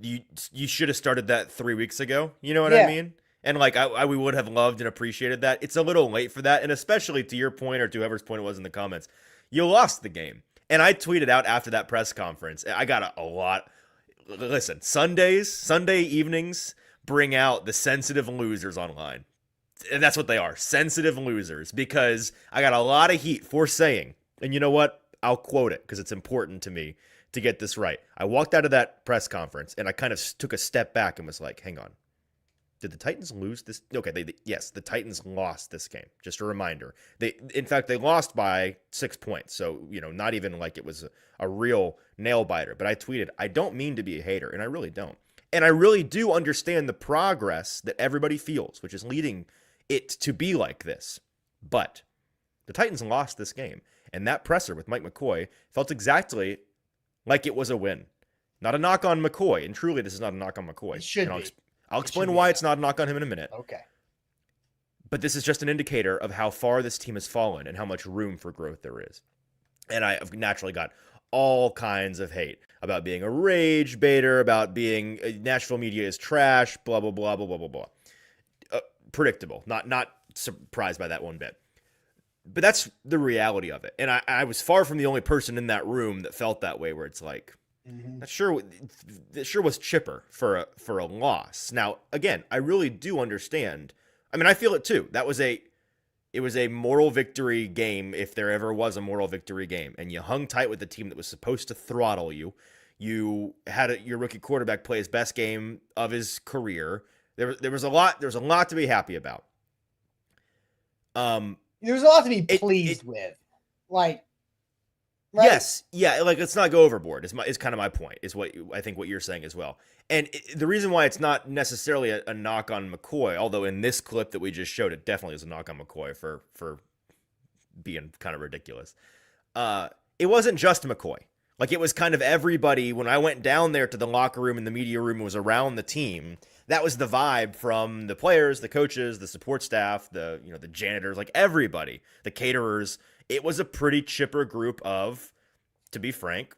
you should have started that 3 weeks ago. You know what I mean? And we would have loved and appreciated that. It's a little late for that. And especially to your point or to whoever's point it was in the comments, you lost the game. And I tweeted out after that press conference, I got a lot. Listen, Sunday evenings bring out the sensitive losers online. And that's what they are, sensitive losers, because I got a lot of heat for saying, and you know what? I'll quote it because it's important to me to get this right. I walked out of that press conference and I kind of took a step back and was like, hang on. Did the Titans lose this? Okay, yes, the Titans lost this game. Just a reminder. In fact, they lost by 6 points. So, not even like it was a real nail biter. But I tweeted, I don't mean to be a hater, and I really don't. And I really do understand the progress that everybody feels, which is leading it to be like this. But the Titans lost this game. And that presser with Mike McCoy felt exactly like it was a win. Not a knock on McCoy. And truly, this is not a knock on McCoy. It should be. I'll explain why it's not a knock on him in a minute. Okay. But this is just an indicator of how far this team has fallen and how much room for growth there is. And I have naturally got all kinds of hate about being a rage baiter, about being Nashville media is trash, blah, blah, blah, blah, blah, blah, blah. Predictable. Not surprised by that one bit. But that's the reality of it. And I was far from the only person in that room that felt that way, where it's like, that sure was chipper for a loss. Now, again, I really do understand. I mean, I feel it too. It was a moral victory game, if there ever was a moral victory game, and you hung tight with the team that was supposed to throttle you. You had your rookie quarterback play his best game of his career. There was a lot to be happy about. There's a lot to be pleased with, right? Yes, yeah, let's not go overboard. Is kind of my point. Is what I think what you're saying as well. And the reason why it's not necessarily a knock on McCoy, although in this clip that we just showed, it definitely is a knock on McCoy for being kind of ridiculous. It wasn't just McCoy. It was kind of everybody. When I went down there to the locker room and the media room was around the team, that was the vibe from the players, the coaches, the support staff, the janitors, like everybody, the caterers. It was a pretty chipper group of, to be frank,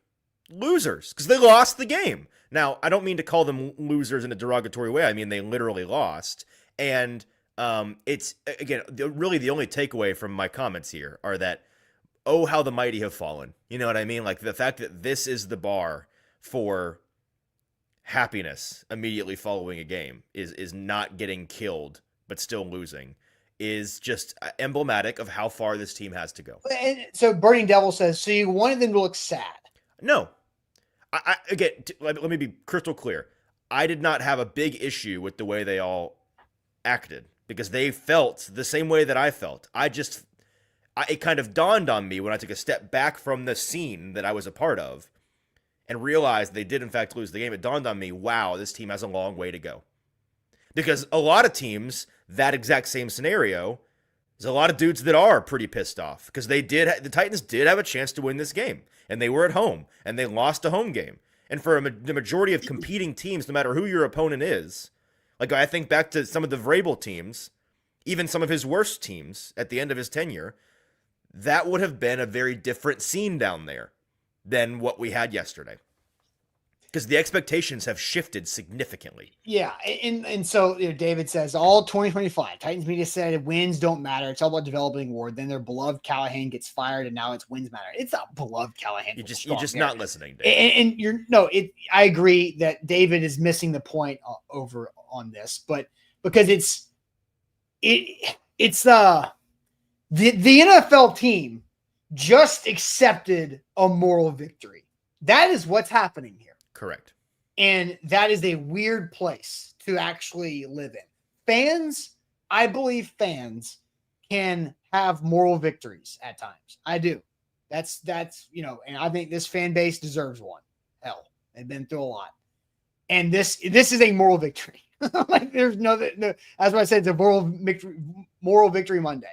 losers, because they lost the game. Now, I don't mean to call them losers in a derogatory way. I mean, they literally lost. And it's, again, really the only takeaway from my comments here are that, oh, how the mighty have fallen. You know what I mean? Like, the fact that this is the bar for happiness immediately following a game is not getting killed, but still losing, is just emblematic of how far this team has to go. And so Burning Devil says, so you wanted them to look sad. No. Again, let me be crystal clear. I did not have a big issue with the way they all acted because they felt the same way that I felt. It kind of dawned on me when I took a step back from the scene that I was a part of and realized they did in fact lose the game. It dawned on me, wow, this team has a long way to go. Because a lot of teams, that exact same scenario, there's a lot of dudes that are pretty pissed off because the Titans did have a chance to win this game, and they were at home, and they lost a home game. And for the majority of competing teams, no matter who your opponent is, like I think back to some of the Vrabel teams, even some of his worst teams at the end of his tenure, that would have been a very different scene down there than what we had yesterday. Because the expectations have shifted significantly. Yeah, and so David says, all 2025, Titans media said wins don't matter. It's all about developing Ward. Then their beloved Callahan gets fired, and now it's wins matter. It's not beloved Callahan. You're just not listening, David. And I agree that David is missing the point over on this, but because it's the NFL team just accepted a moral victory. That is what's happening here. Correct. And that is a weird place to actually live in. Fans, I believe fans can have moral victories at times. I do. That's and I think this fan base deserves one. Hell, they've been through a lot. And this is a moral victory. Like there's no, that's why I said it's a moral victory Monday.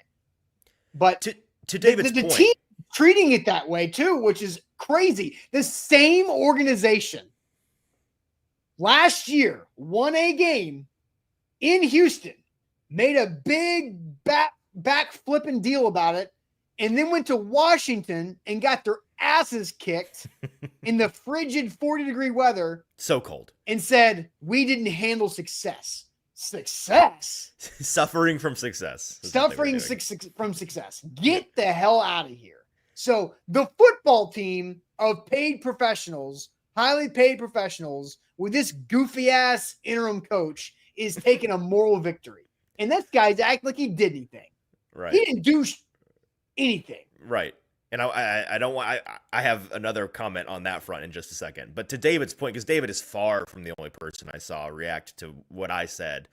But to David's the point, team treating it that way too, which is crazy. The same organization last year won a game in Houston, made a big back flipping deal about it, and then went to Washington and got their asses kicked in the frigid 40-degree weather. So cold. And said, we didn't handle success. Success? Suffering from success. Suffering from success. Get the hell out of here. So the football team of paid professionals, highly paid professionals, with this goofy-ass interim coach is taking a moral victory. And that guy's act like he did anything. Right. He didn't do anything. Right. And I don't want. I have another comment on that front in just a second. But to David's point, because David is far from the only person I saw react to what I said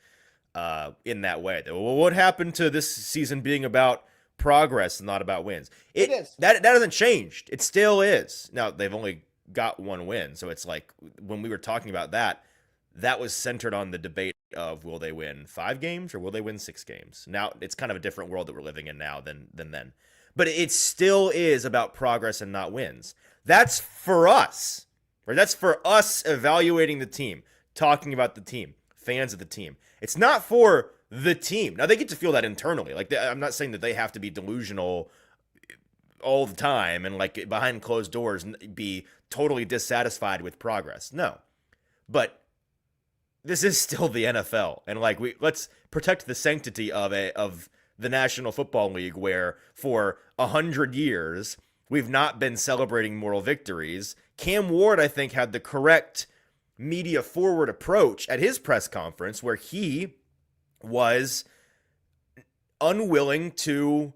in that way. Well, what happened to this season being about progress and not about wins? It is. That hasn't changed. It still is. Now they've only got one win, so it's like when we were talking about that was centered on the debate of will they win 5 games or will they win 6 games. Now it's kind of a different world that we're living in now than then. But it still is about progress and not wins. That's for us, right? That's for us evaluating the team, talking about the team, fans of the team. It's not for the team. Now they get to feel that internally. Like I'm not saying that they have to be delusional all the time and like behind closed doors be totally dissatisfied with progress. No, but this is still the NFL, and like let's protect the sanctity of the National Football League, where for 100 years we've not been celebrating moral victories. Cam Ward, I think, had the correct media forward approach at his press conference, where he was unwilling to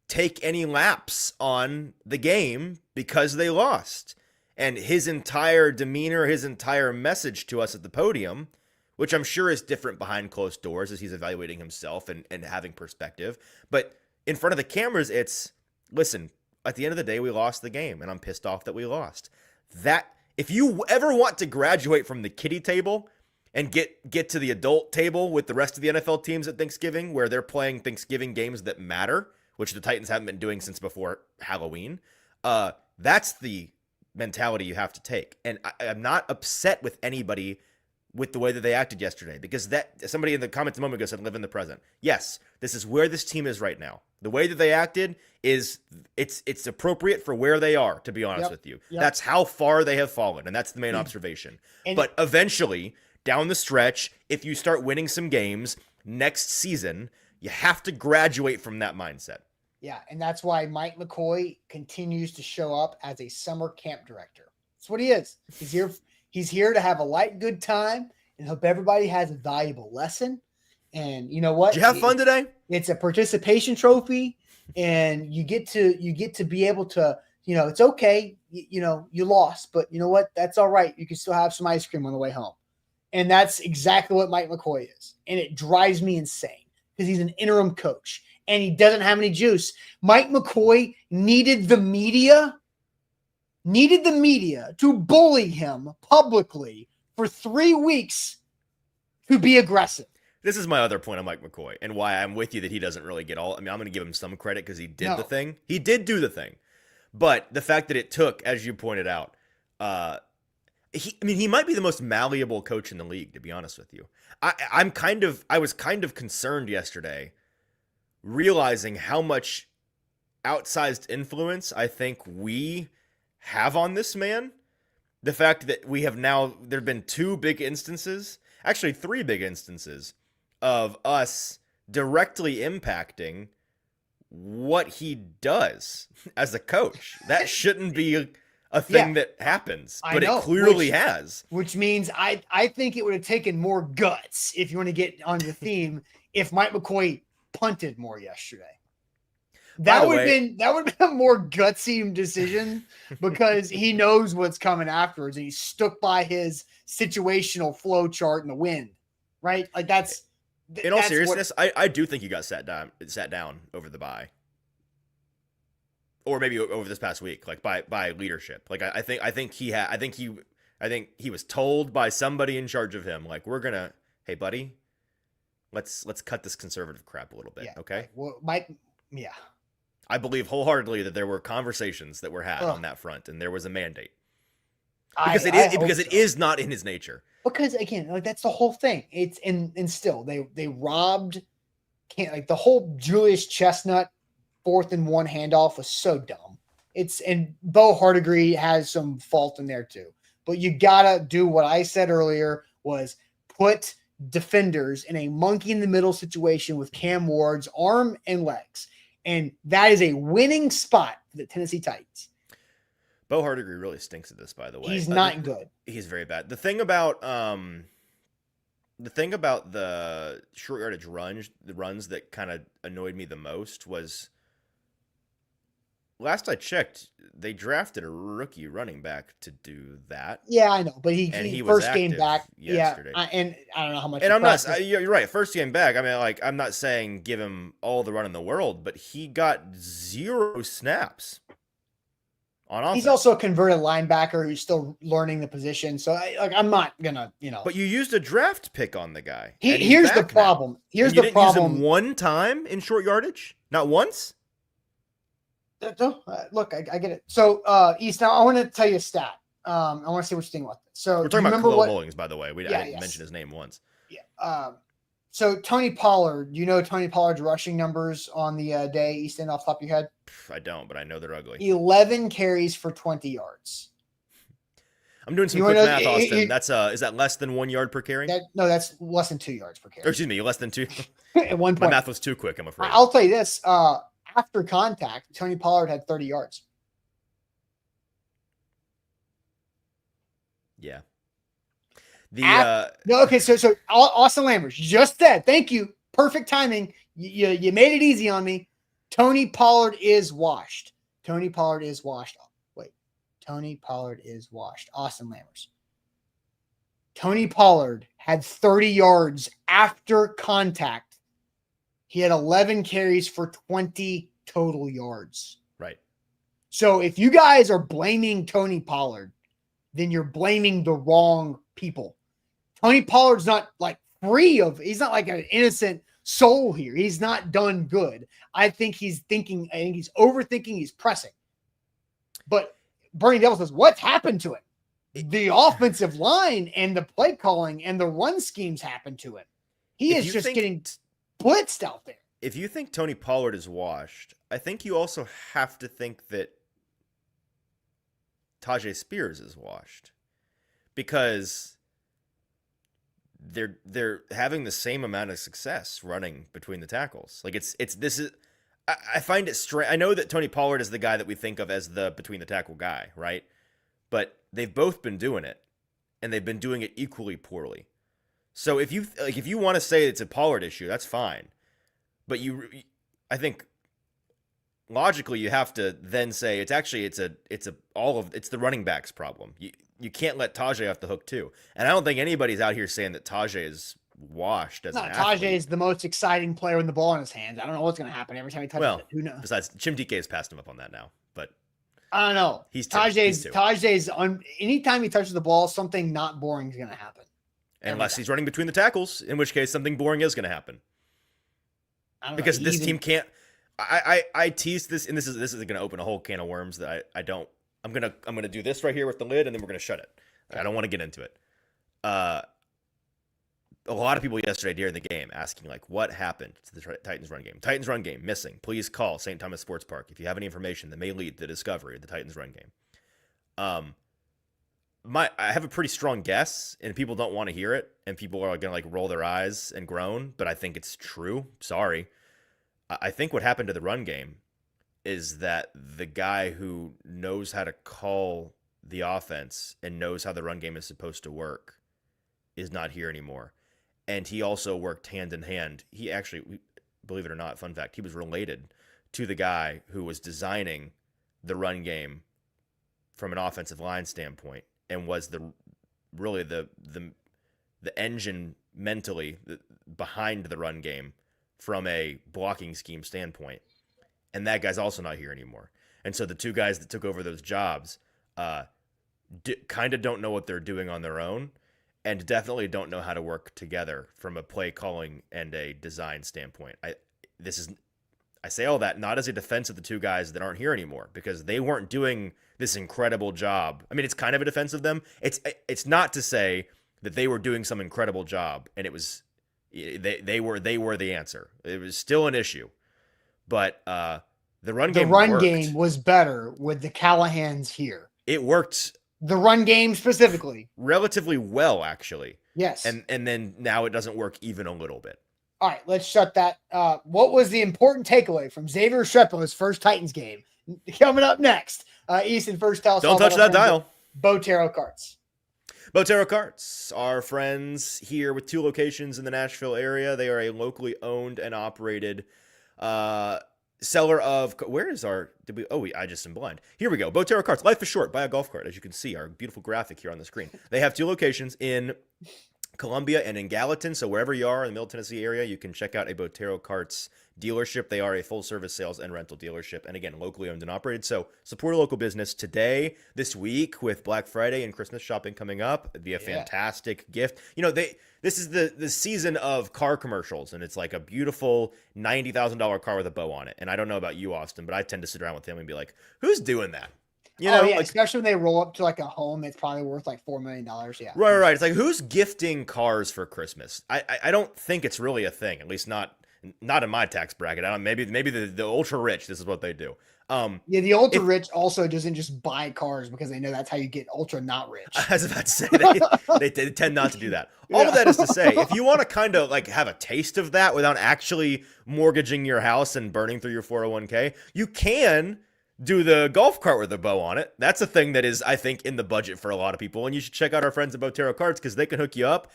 take any laps on the game because they lost. And his entire demeanor, his entire message to us at the podium, which I'm sure is different behind closed doors as he's evaluating himself and having perspective. But in front of the cameras, it's, listen, at the end of the day, we lost the game, and I'm pissed off that we lost. That, if you ever want to graduate from the kiddie table and get to the adult table with the rest of the NFL teams at Thanksgiving, where they're playing Thanksgiving games that matter, which the Titans haven't been doing since before Halloween, that's the mentality you have to take. And I'm not upset with anybody with the way that they acted yesterday, because that somebody in the comments a moment ago said live in the present. Yes, this is where this team is right now. The way that they acted is it's appropriate for where they are, to be honest with you. Yep. That's how far they have fallen, and that's the main observation. But eventually, down the stretch, if you start winning some games next season, you have to graduate from that mindset. Yeah, and that's why Mike McCoy continues to show up as a summer camp director. That's what he is. He's here to have a light, good time and hope everybody has a valuable lesson. And you know what? Did you have fun today? It's a participation trophy, and you get to be able to, it's okay. You lost, but you know what? That's all right. You can still have some ice cream on the way home. And that's exactly what Mike McCoy is. And it drives me insane because he's an interim coach and he doesn't have any juice. Mike McCoy needed the media to bully him publicly for 3 weeks to be aggressive. This is my other point on Mike McCoy and why I'm with you that he doesn't really get all. I mean, I'm going to give him some credit because he did the thing. He did do the thing. But the fact that it took, as you pointed out, he might be the most malleable coach in the league, to be honest with you. I was kind of concerned yesterday, realizing how much outsized influence I think we have on this man. The fact that we have now, there have been 2 big instances, actually 3 big instances, of us directly impacting what he does as a coach. That shouldn't be a thing that happens, but it clearly has. Which means I think it would have taken more guts, if you want to get on the theme, if Mike McCoy punted more yesterday. That would have been a more gutsy decision because he knows what's coming afterwards and he's stuck by his situational flow chart in the wind, right? Like that's. In all seriousness, I do think he got sat down over the bye, or maybe over this past week, like by leadership. Like I think he was told by somebody in charge of him, like, hey buddy, let's cut this conservative crap a little bit, okay? Well, I believe wholeheartedly that there were conversations that were had on that front, and there was a mandate. Because it is not in his nature. Because again, like that's the whole thing. It's and still they robbed the whole Julius Chestnut 4th and 1 handoff was so dumb. And Bo Hardigree has some fault in there too. But you gotta do what I said earlier was put defenders in a monkey in the middle situation with Cam Ward's arm and legs. And that is a winning spot for the Tennessee Titans. Bo Hardigree really stinks at this, by the way. He's not good. He's very bad. The thing about the short yardage runs that kind of annoyed me the most was, last I checked, they drafted a rookie running back to do that. Yeah, I know, but he first game back yesterday. Yeah, and I don't know how much. And I'm not. You're right. First game back. I mean, like, I'm not saying give him all the run in the world, but he got 0 snaps on offense. He's also a converted linebacker who's still learning the position. So I'm not gonna, But you used a draft pick on the guy. Here's the problem. Now. Here's you the problem. Didn't use him one time in short yardage? Not once? Look, I get it. So, East, now I want to tell you a stat. I want to see what you think about this. So we're talking about Khalil Mullings, by the way. I didn't mention his name once. Yeah. So Tony Pollard, Tony Pollard's rushing numbers on the day, East End, off the top of your head? I don't, but I know they're ugly. 11 carries for 20 yards. I'm doing some quick math, Austin. That's is that less than 1 yard per carry? No, that's less than 2 yards per carry. Or excuse me, less than 2. At one point, my math was too quick, I'm afraid. I'll tell you this. After contact, Tony Pollard had 30 yards. Yeah. Okay, so Austin Lambers just said, thank you. Perfect timing. You made it easy on me. Tony Pollard is washed. Tony Pollard is washed. Tony Pollard is washed. Austin Lambers. Tony Pollard had 30 yards after contact. He had 11 carries for 20 total yards. Right. So if you guys are blaming Tony Pollard, then you're blaming the wrong people. Tony Pollard's not he's not like an innocent soul here. He's not done good. I think he's overthinking, he's pressing. But Bernie Devil says, what's happened to him? the offensive line and the play calling and the run schemes happen to him. He is just getting blitzed out there. If you think Tony Pollard is washed, I think you also have to think that Tyjae Spears is washed, because they're having the same amount of success running between the tackles. Like I find it strange. I know that Tony Pollard is the guy that we think of as the between the tackle guy, right? But they've both been doing it, and they've been doing it equally poorly. So if you want to say it's a Pollard issue, that's fine. But I think logically you have to then say it's the running back's problem. You can't let Tyjae off the hook too. And I don't think anybody's out here saying that Tyjae is washed as an athlete. Tyjae is the most exciting player with the ball in his hands. I don't know what's going to happen every time he touches it. Who knows? Besides, Chim DK has passed him up on that now, but I don't know. Tyjae's anytime he touches the ball, something not boring is going to happen. Unless he's running between the tackles, in which case something boring is going to happen. Because this team can't. I tease this, and this is going to open a whole can of worms that I don't. I'm gonna do this right here with the lid, and then we're gonna shut it. I don't want to get into it. A lot of people yesterday during the game asking, like, what happened to the Titans run game? Titans run game missing. Please call St. Thomas Sports Park if you have any information that may lead to the discovery of the Titans run game. I have a pretty strong guess, and people don't want to hear it, and people are gonna like roll their eyes and groan, but I think it's true. Sorry. I think what happened to the run game is that the guy who knows how to call the offense and knows how the run game is supposed to work is not here anymore. And he also worked hand in hand. He actually, believe it or not, fun fact, he was related to the guy who was designing the run game from an offensive line standpoint and was the engine mentally behind the run game from a blocking scheme standpoint. And that guy's also not here anymore. And so the two guys that took over those jobs kind of don't know what they're doing on their own, and definitely don't know how to work together from a play calling and a design standpoint. I say all that not as a defense of the two guys that aren't here anymore, because they weren't doing this incredible job. I mean, it's kind of a defense of them. It's not to say that they were doing some incredible job and it was they were the answer. It was still an issue, but the run game was better with the Callahans here. It worked. The run game specifically relatively well, actually. Yes. And then now it doesn't work even a little bit. All right, let's shut that. What was the important takeaway from Xavier Restrepo's first Titans game? Coming up next, Easton First Tell. Don't touch that dial. Bero Carts. Bero Carts are friends here with 2 locations in the Nashville area. They are a locally owned and operated seller of, where is our, I just am blind. Here we go. Bero Carts. Life is short. Buy a golf cart. As you can see, our beautiful graphic here on the screen. They have 2 locations in Columbia and in Gallatin. So wherever you are in the Middle Tennessee area, you can check out a Bero Carts dealership. They are a full service sales and rental dealership. And again, locally owned and operated. So support a local business today, this week, with Black Friday and Christmas shopping coming up. It'd be a fantastic gift. You know, this is the season of car commercials, and it's like a beautiful $90,000 car with a bow on it. And I don't know about you, Austin, but I tend to sit around with them and be like, who's doing that? You know, especially when they roll up to like a home, it's probably worth like $4 million. Yeah. Right. It's like, who's gifting cars for Christmas? I don't think it's really a thing, at least not in my tax bracket. I don't, maybe the ultra rich, this is what they do. The ultra rich also doesn't just buy cars because they know that's how you get ultra not rich. I was about to say they tend not to do that. All of that is to say, if you want to kind of like have a taste of that without actually mortgaging your house and burning through your 401k, you can do the golf cart with a bow on it. That's a thing that is, I think, in the budget for a lot of people. And you should check out our friends at Bero Carts because they can hook you up.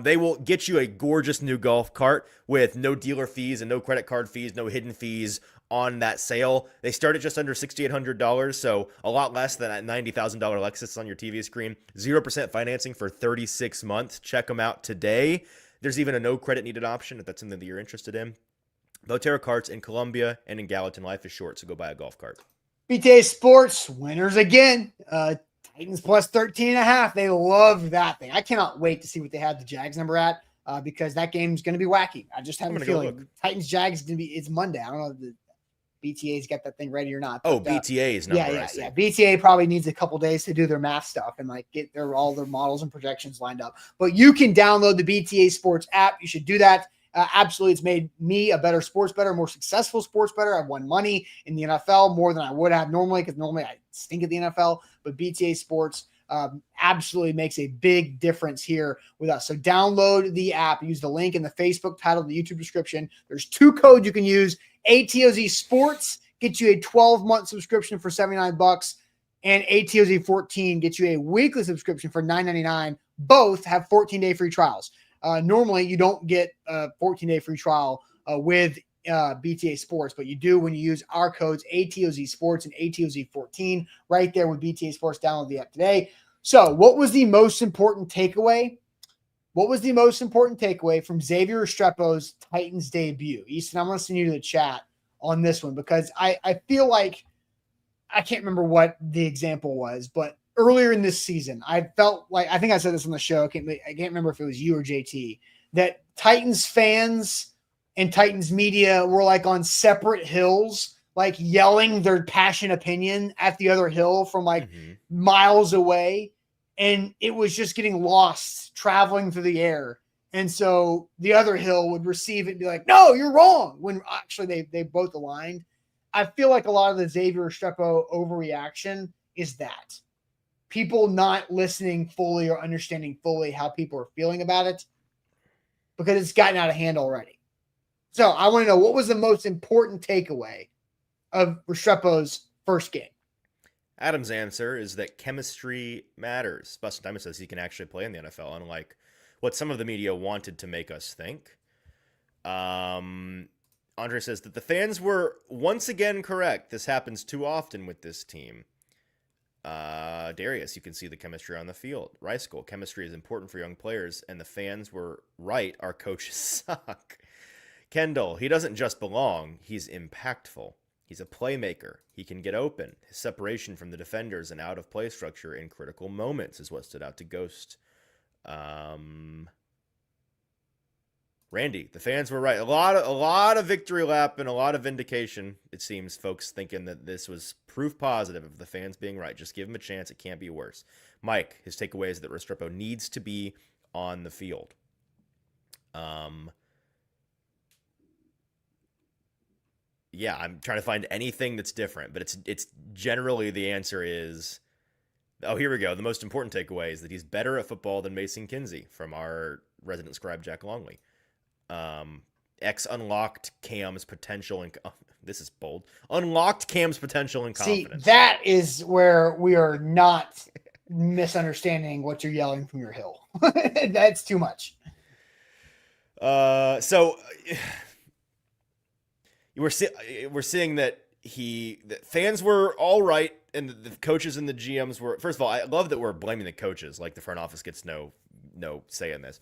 They will get you a gorgeous new golf cart with no dealer fees and no credit card fees, no hidden fees on that sale. They start at just under $6,800, so a lot less than that $90,000 Lexus on your TV screen. 0% financing for 36 months. Check them out today. There's even a no credit needed option if that's something that you're interested in. Bero Carts in Columbia and in Gallatin. Life is short, so go buy a golf cart. AtoZSports winners again. Titans plus 13.5. They love that thing. I cannot wait to see what they have the Jags number at because that game's going to be wacky. I just have a feeling Titans Jags is going to be. It's Monday. I don't know. BTA's got that thing ready or not. Oh, But, BTA's number. yeah. BTA probably needs a couple days to do their math stuff and like get all their models and projections lined up. But you can download the BTA Sports app. You should do that. Absolutely, it's made me a better sports bettor, more successful sports bettor. I've won money in the NFL more than I would have normally because normally I stink at the NFL. But BTA Sports absolutely makes a big difference here with us. So download the app. Use the link in the Facebook title, the YouTube description. There's 2 codes you can use. AtoZSports gets you a 12-month subscription for $79, and AtoZ14 gets you a weekly subscription for $9.99. Both have 14-day free trials. Normally, you don't get a 14-day free trial with BTA Sports, but you do when you use our codes ATOZ Sports and ATOZ14 right there with BTA Sports. Download the app today. So what was the most important takeaway? What was the most important takeaway from Xavier Restrepo's Titans debut? Easton, I'm going to send you to the chat on this one because I feel like I can't remember what the example was, but earlier in this season, I felt like, I think I said this on the show. I can't remember if it was you or JT, that Titans fans and Titans media were like on separate hills, like yelling their passionate opinion at the other hill from like miles away. And it was just getting lost traveling through the air. And so the other hill would receive it and be like, no, you're wrong. When actually they both aligned. I feel like a lot of the Xavier Restrepo overreaction is that. People not listening fully or understanding fully how people are feeling about it because it's gotten out of hand already. So I want to know, what was the most important takeaway of Restrepo's first game? Adam's answer is that chemistry matters. Bustin' Diamond says he can actually play in the NFL, unlike what some of the media wanted to make us think. Andre says that the fans were once again correct. This happens too often with this team. Darius, you can see the chemistry on the field. Rice School, chemistry is important for young players, and the fans were right. Our coaches suck. Kendall, he doesn't just belong, he's impactful. He's a playmaker. He can get open. His separation from the defenders and out of play structure in critical moments is what stood out to Ghost. Randy, the fans were right. A lot of victory lap and a lot of vindication. It seems folks thinking that this was proof positive of the fans being right. Just give him a chance. It can't be worse. Mike, his takeaway is that Restrepo needs to be on the field. Yeah, I'm trying to find anything that's different, but it's generally the answer is, oh, here we go. The most important takeaway is that he's better at football than Mason Kinsey from our resident scribe, Jack Longley. X unlocked Cam's potential and this is bold. Unlocked Cam's potential and confidence. See, that is where we are not misunderstanding what you're yelling from your hill. That's too much. So we're seeing that that fans were all right, and the coaches and the GMs were. First of all, I love that we're blaming the coaches. Like the front office gets no say in this.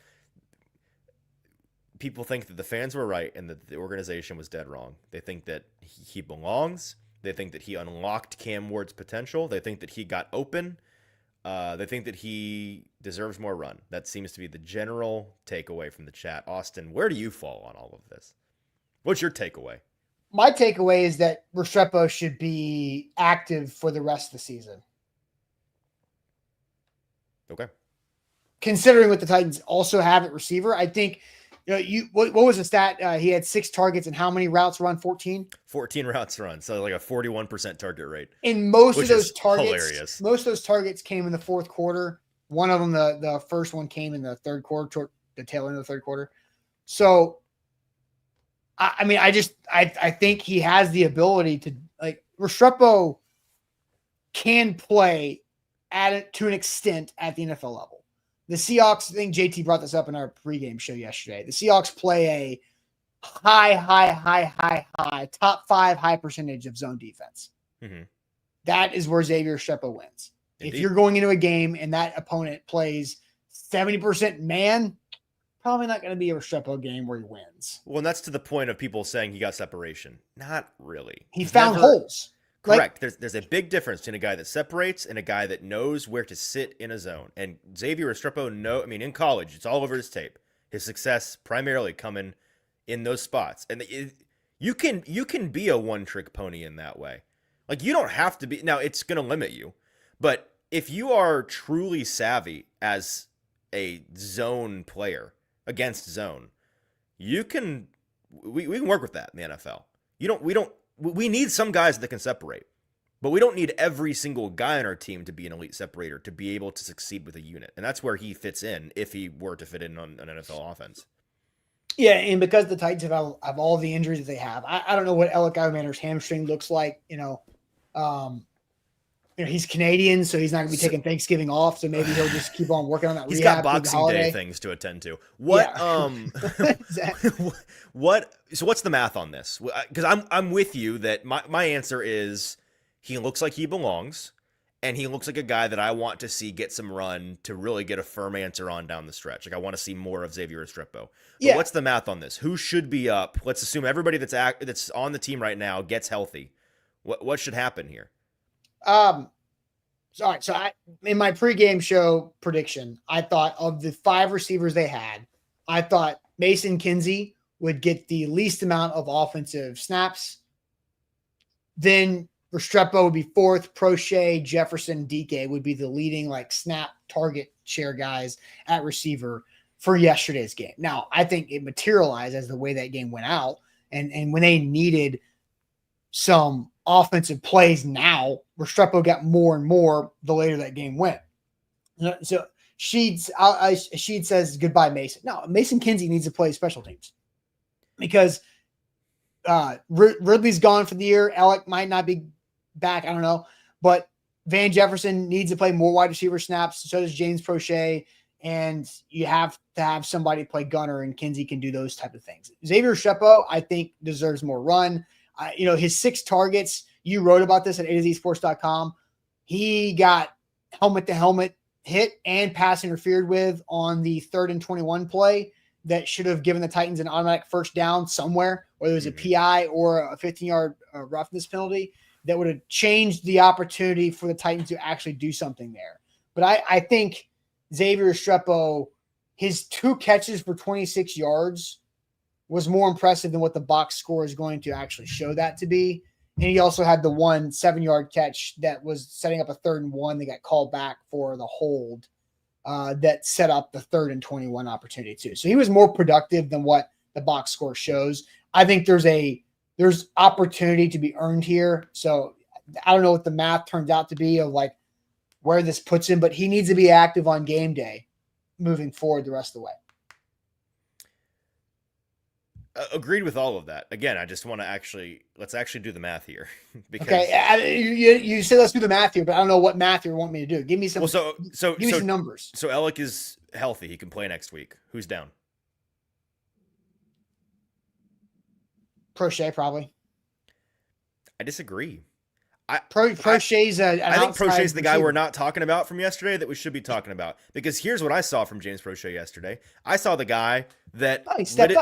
People think that the fans were right and that the organization was dead wrong. They think that he belongs. They think that he unlocked Cam Ward's potential. They think that he got open. They think that he deserves more run. That seems to be the general takeaway from the chat. Austin, where do you fall on all of this? What's your takeaway? My takeaway is that Restrepo should be active for the rest of the season. Okay. Considering what the Titans also have at receiver, I think what was the stat? He had 6 targets and how many routes run? 14? 14 routes run. So like a 41% target rate. And most of those targets came in the fourth quarter. One of them, the first one came in the third quarter, the tail end of the third quarter. So, I mean, I think he has the ability to, like, Restrepo can play to an extent at the NFL level. The Seahawks, I think JT brought this up in our pregame show yesterday. The Seahawks play a high, top 5 high percentage of zone defense. Mm-hmm. That is where Xavier Restrepo wins. Indeed. If you're going into a game and that opponent plays 70% man, probably not going to be a Restrepo game where he wins. Well, and that's to the point of people saying he got separation. Not really. He found holes. Correct. There's a big difference between a guy that separates and a guy that knows where to sit in a zone. And Xavier Restrepo, in college, it's all over his tape. His success primarily coming in those spots. And You can be a one-trick pony in that way. Like, you don't have to be. Now, it's going to limit you. But if you are truly savvy as a zone player against zone, we can work with that in the NFL. We need some guys that can separate. But we don't need every single guy on our team to be an elite separator to be able to succeed with a unit. And that's where he fits in if he were to fit in on an NFL offense. Yeah, and because the Titans have all the injuries that they have, I don't know what Alec Alexander's hamstring looks like. He's Canadian, so he's not going to be taking Thanksgiving off. So maybe he'll just keep on working on that. He's rehab got Boxing Day things to attend to. What? Yeah. So what's the math on this? Because I'm with you that my answer is he looks like he belongs, and he looks like a guy that I want to see get some run to really get a firm answer on down the stretch. Like, I want to see more of Xavier Restrepo. But what's the math on this? Who should be up? Let's assume everybody that's on the team right now gets healthy. What should happen here? All right. So in my pregame show prediction, I thought of the 5 receivers they had, I thought Mason Kinsey would get the least amount of offensive snaps. Then Restrepo would be 4th. Prochet, Jefferson, DK would be the leading snap target share guys at receiver for yesterday's game. Now, I think it materialized as the way that game went out. And when they needed some offensive plays now, Restrepo got more and more the later that game went. So Sheed says goodbye, Mason. No, Mason Kinsey needs to play special teams because Ridley's gone for the year. Alec might not be back. I don't know. But Van Jefferson needs to play more wide receiver snaps. So does James Prochet. And you have to have somebody play gunner, and Kinsey can do those type of things. Xavier Restrepo, I think, deserves more run. His 6 targets, you wrote about this at AtoZSports.com. He got helmet-to-helmet hit and pass interfered with on the 3rd and 21 play that should have given the Titans an automatic first down somewhere, whether it was a PI or a 15-yard roughness penalty, that would have changed the opportunity for the Titans to actually do something there. But I think Xavier Restrepo, his 2 catches for 26 yards was more impressive than what the box score is going to actually show that to be. And he also had the 1 7-yard catch that was setting up a 3rd and 1 that got called back for the hold that set up the 3rd and 21 opportunity too. So he was more productive than what the box score shows. I think there's opportunity to be earned here. So I don't know what the math turns out to be of where this puts him, but he needs to be active on game day moving forward the rest of the way. Agreed with all of that. Again, I just want to let's actually do the math here. Because you said let's do the math here, but I don't know what math you want me to do. Give me some. Well, give me some numbers. So Alec is healthy; he can play next week. Who's down? Prochet probably. I disagree. Prochet's I think Prochet's the guy we're not talking about from yesterday that we should be talking about, because here's what I saw from James Prochet yesterday. I saw the guy that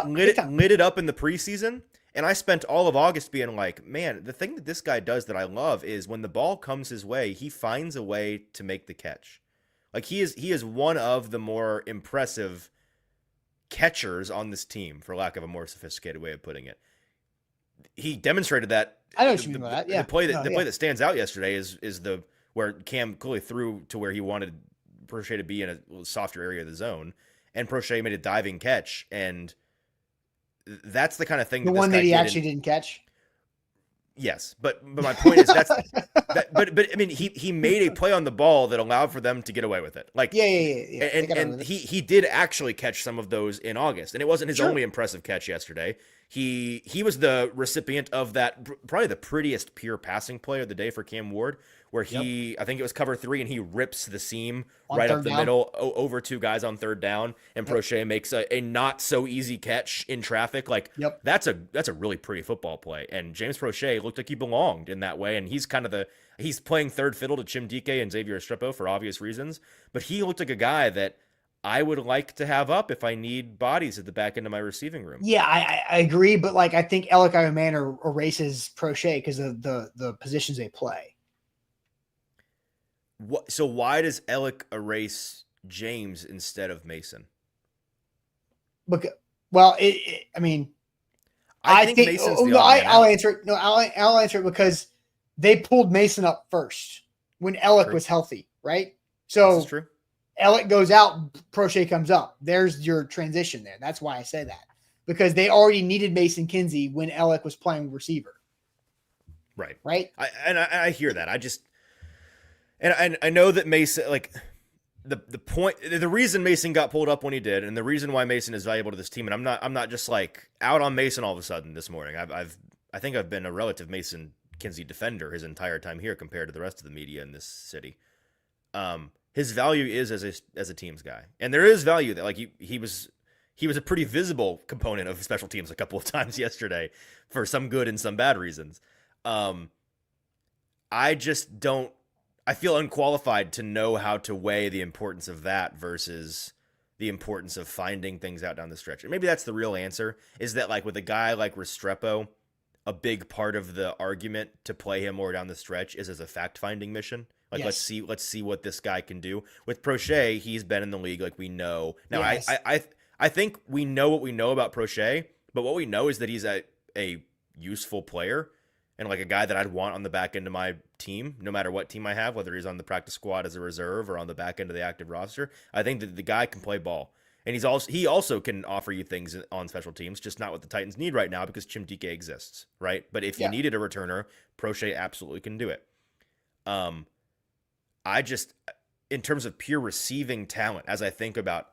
lit it up in the preseason, and I spent all of August being like, man, the thing that this guy does that I love is when the ball comes his way, he finds a way to make the catch. Like, he is one of the more impressive catchers on this team, for lack of a more sophisticated way of putting it. He demonstrated that. I know what you mean by that. Yeah. The play that stands out yesterday is the where Cam clearly threw to where he wanted Prochet to be in a softer area of the zone, and Prochet made a diving catch, and that's the kind of thing. The one that he actually didn't catch. Yes, but my point is but I mean he made a play on the ball that allowed for them to get away with it. Like yeah. And he did actually catch some of those in August, and it wasn't his only impressive catch yesterday. He was the recipient of that, probably the prettiest pure passing play of the day for Cam Ward, where I think it was cover 3, and he rips the seam right up the middle over 2 guys on 3rd down, and Prochet makes a not so easy catch in traffic. That's a really pretty football play, and James Prochet looked like he belonged in that way, and he's kind of he's playing third fiddle to Chim DK and Xavier Restrepo for obvious reasons, but he looked like a guy that I would like to have up if I need bodies at the back end of my receiving room. Yeah, I agree, but I think Alec Alexander erases Prochet because of the positions they play. So why does Alec erase James instead of Mason? I mean, I think Mason's the no, odd man I'll out. answer it. No, I'll answer it because they pulled Mason up first when Alec was healthy, right? So This is true. Alec goes out, Prochet comes up. There's your transition there. That's why I say that. Because they already needed Mason Kinsey when Alec was playing receiver. Right. Right? I hear that. I know that Mason, like, the reason Mason got pulled up when he did, and the reason why Mason is valuable to this team, and I'm not just like out on Mason all of a sudden this morning. I think I've been a relative Mason Kinsey defender his entire time here compared to the rest of the media in this city. His value is as a teams guy, and there is value that, like, he was a pretty visible component of special teams a couple of times yesterday for some good and some bad reasons. I feel unqualified to know how to weigh the importance of that versus the importance of finding things out down the stretch. And maybe that's the real answer, is that, like, with a guy like Restrepo, a big part of the argument to play him more down the stretch is as a fact-finding mission. Like, Yes. let's see what this guy can do. With Prochet, he's been in the league, like, we know. Now, Yes. I think we know what we know about Prochet, but what we know is that he's a useful player and, like, a guy that I'd want on the back end of my team, no matter what team I have, whether he's on the practice squad as a reserve or on the back end of the active roster. I think that the guy can play ball. And he also can offer you things on special teams, just not what the Titans need right now because Chimtike exists, right? But if you needed a returner, Prochet absolutely can do it. I just, in terms of pure receiving talent, as I think about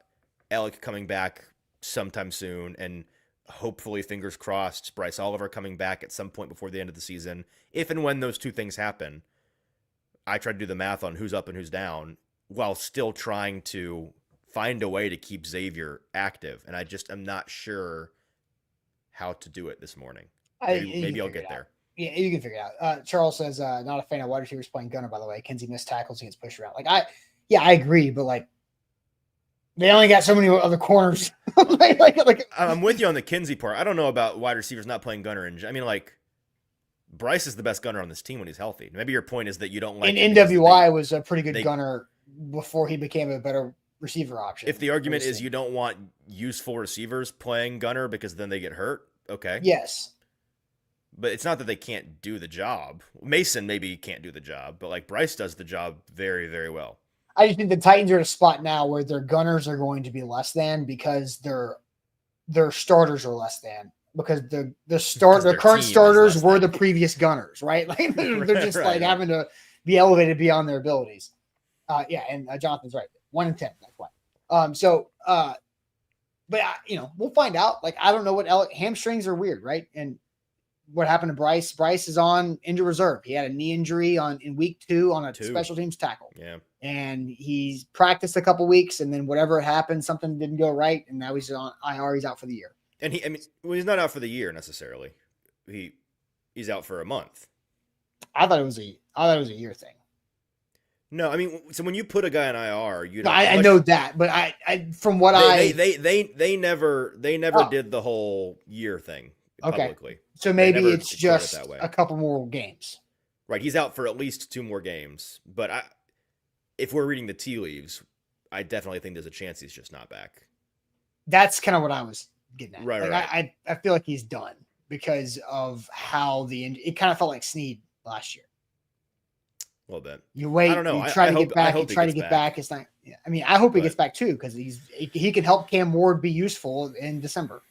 Alec coming back sometime soon and hopefully, fingers crossed, Bryce Oliver coming back at some point before the end of the season, if and when those two things happen, I try to do the math on who's up and who's down while still trying to find a way to keep Xavier active. And I just am not sure how to do it this morning. Maybe I'll get there. Yeah, you can figure it out. Charles says, not a fan of wide receivers playing gunner, by the way. Kinsey missed tackles, he gets pushed around. Like, I agree, but, like, they only got so many other corners. like, I'm with you on the Kinsey part. I don't know about wide receivers not playing gunner. I mean, like, Bryce is the best gunner on this team when he's healthy. Maybe your point is that you don't like. And NWI was a pretty good gunner before he became a better receiver option. If the argument is you don't want useful receivers playing gunner because then they get hurt, okay. Yes. But it's not that they can't do the job. Mason maybe can't do the job, but, like, Bryce does the job very, very well. I just think the Titans are at a spot now where their gunners are going to be less than because their starters are less than because their current starters were the previous gunners, right? Like they're just right, having to be elevated beyond their abilities. And Jonathan's right. 1 in 10. That's why. But we'll find out. Like, I don't know what hamstrings are weird, right? And what happened to Bryce? Bryce is on injured reserve. He had a knee injury in week 2 on a special teams tackle. Yeah. And he's practiced a couple weeks, and then whatever happened, something didn't go right, and now he's on IR. He's out for the year. And he's not out for the year necessarily. He's out for a month. I thought it was a year thing. No, I mean, so when you put a guy on IR, I know that, but they never did the whole year thing publicly. Okay. So maybe it's just a couple more games. Right. He's out for at least 2 more games. But if we're reading the tea leaves, I definitely think there's a chance he's just not back. That's kind of what I was getting at. Right. I feel like he's done because of how it kind of felt like Snead last year. A little bit. You wait. I don't know. You try to get back. You try to get back. It's not. I mean, I hope he gets back too because he can help Cam Ward be useful in December.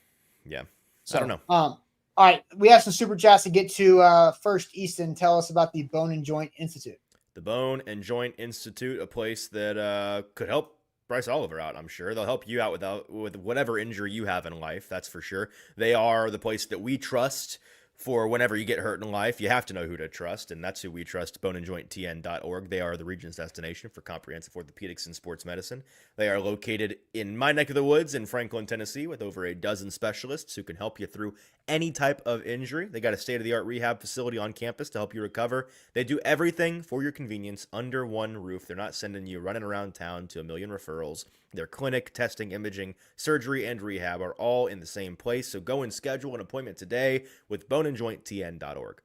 Yeah. So, I don't know. All right, we have some super chats to get to. First, Easton, tell us about the Bone and Joint Institute. The Bone and Joint Institute, a place that could help Bryce Oliver out, I'm sure. They'll help you out with whatever injury you have in life, that's for sure. They are the place that we trust for whenever you get hurt in life. You have to know who to trust, and that's who we trust, boneandjointtn.org. They are the region's destination for comprehensive orthopedics and sports medicine. They are located in my neck of the woods in Franklin, Tennessee, with over a dozen specialists who can help you through any type of injury. They got a state-of-the-art rehab facility on campus to help you recover. They do everything for your convenience under one roof. They're not sending you running around town to a million referrals. Their clinic, testing, imaging, surgery, and rehab are all in the same place. So go and schedule an appointment today with boneandjointtn.org.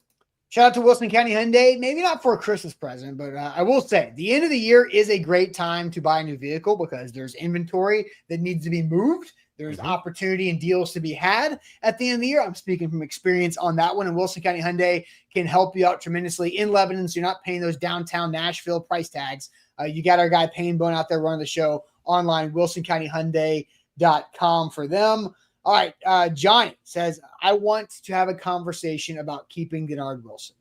Shout out to Wilson County Hyundai. Maybe not for a Christmas present, but I will say the end of the year is a great time to buy a new vehicle because there's inventory that needs to be moved. There's opportunity and deals to be had at the end of the year. I'm speaking from experience on that one. And Wilson County Hyundai can help you out tremendously in Lebanon, so you're not paying those downtown Nashville price tags. You got our guy Payne Bone out there running the show online, wilsoncountyhyundai.com for them. All right, Johnny says, I want to have a conversation about keeping Dennard Wilson.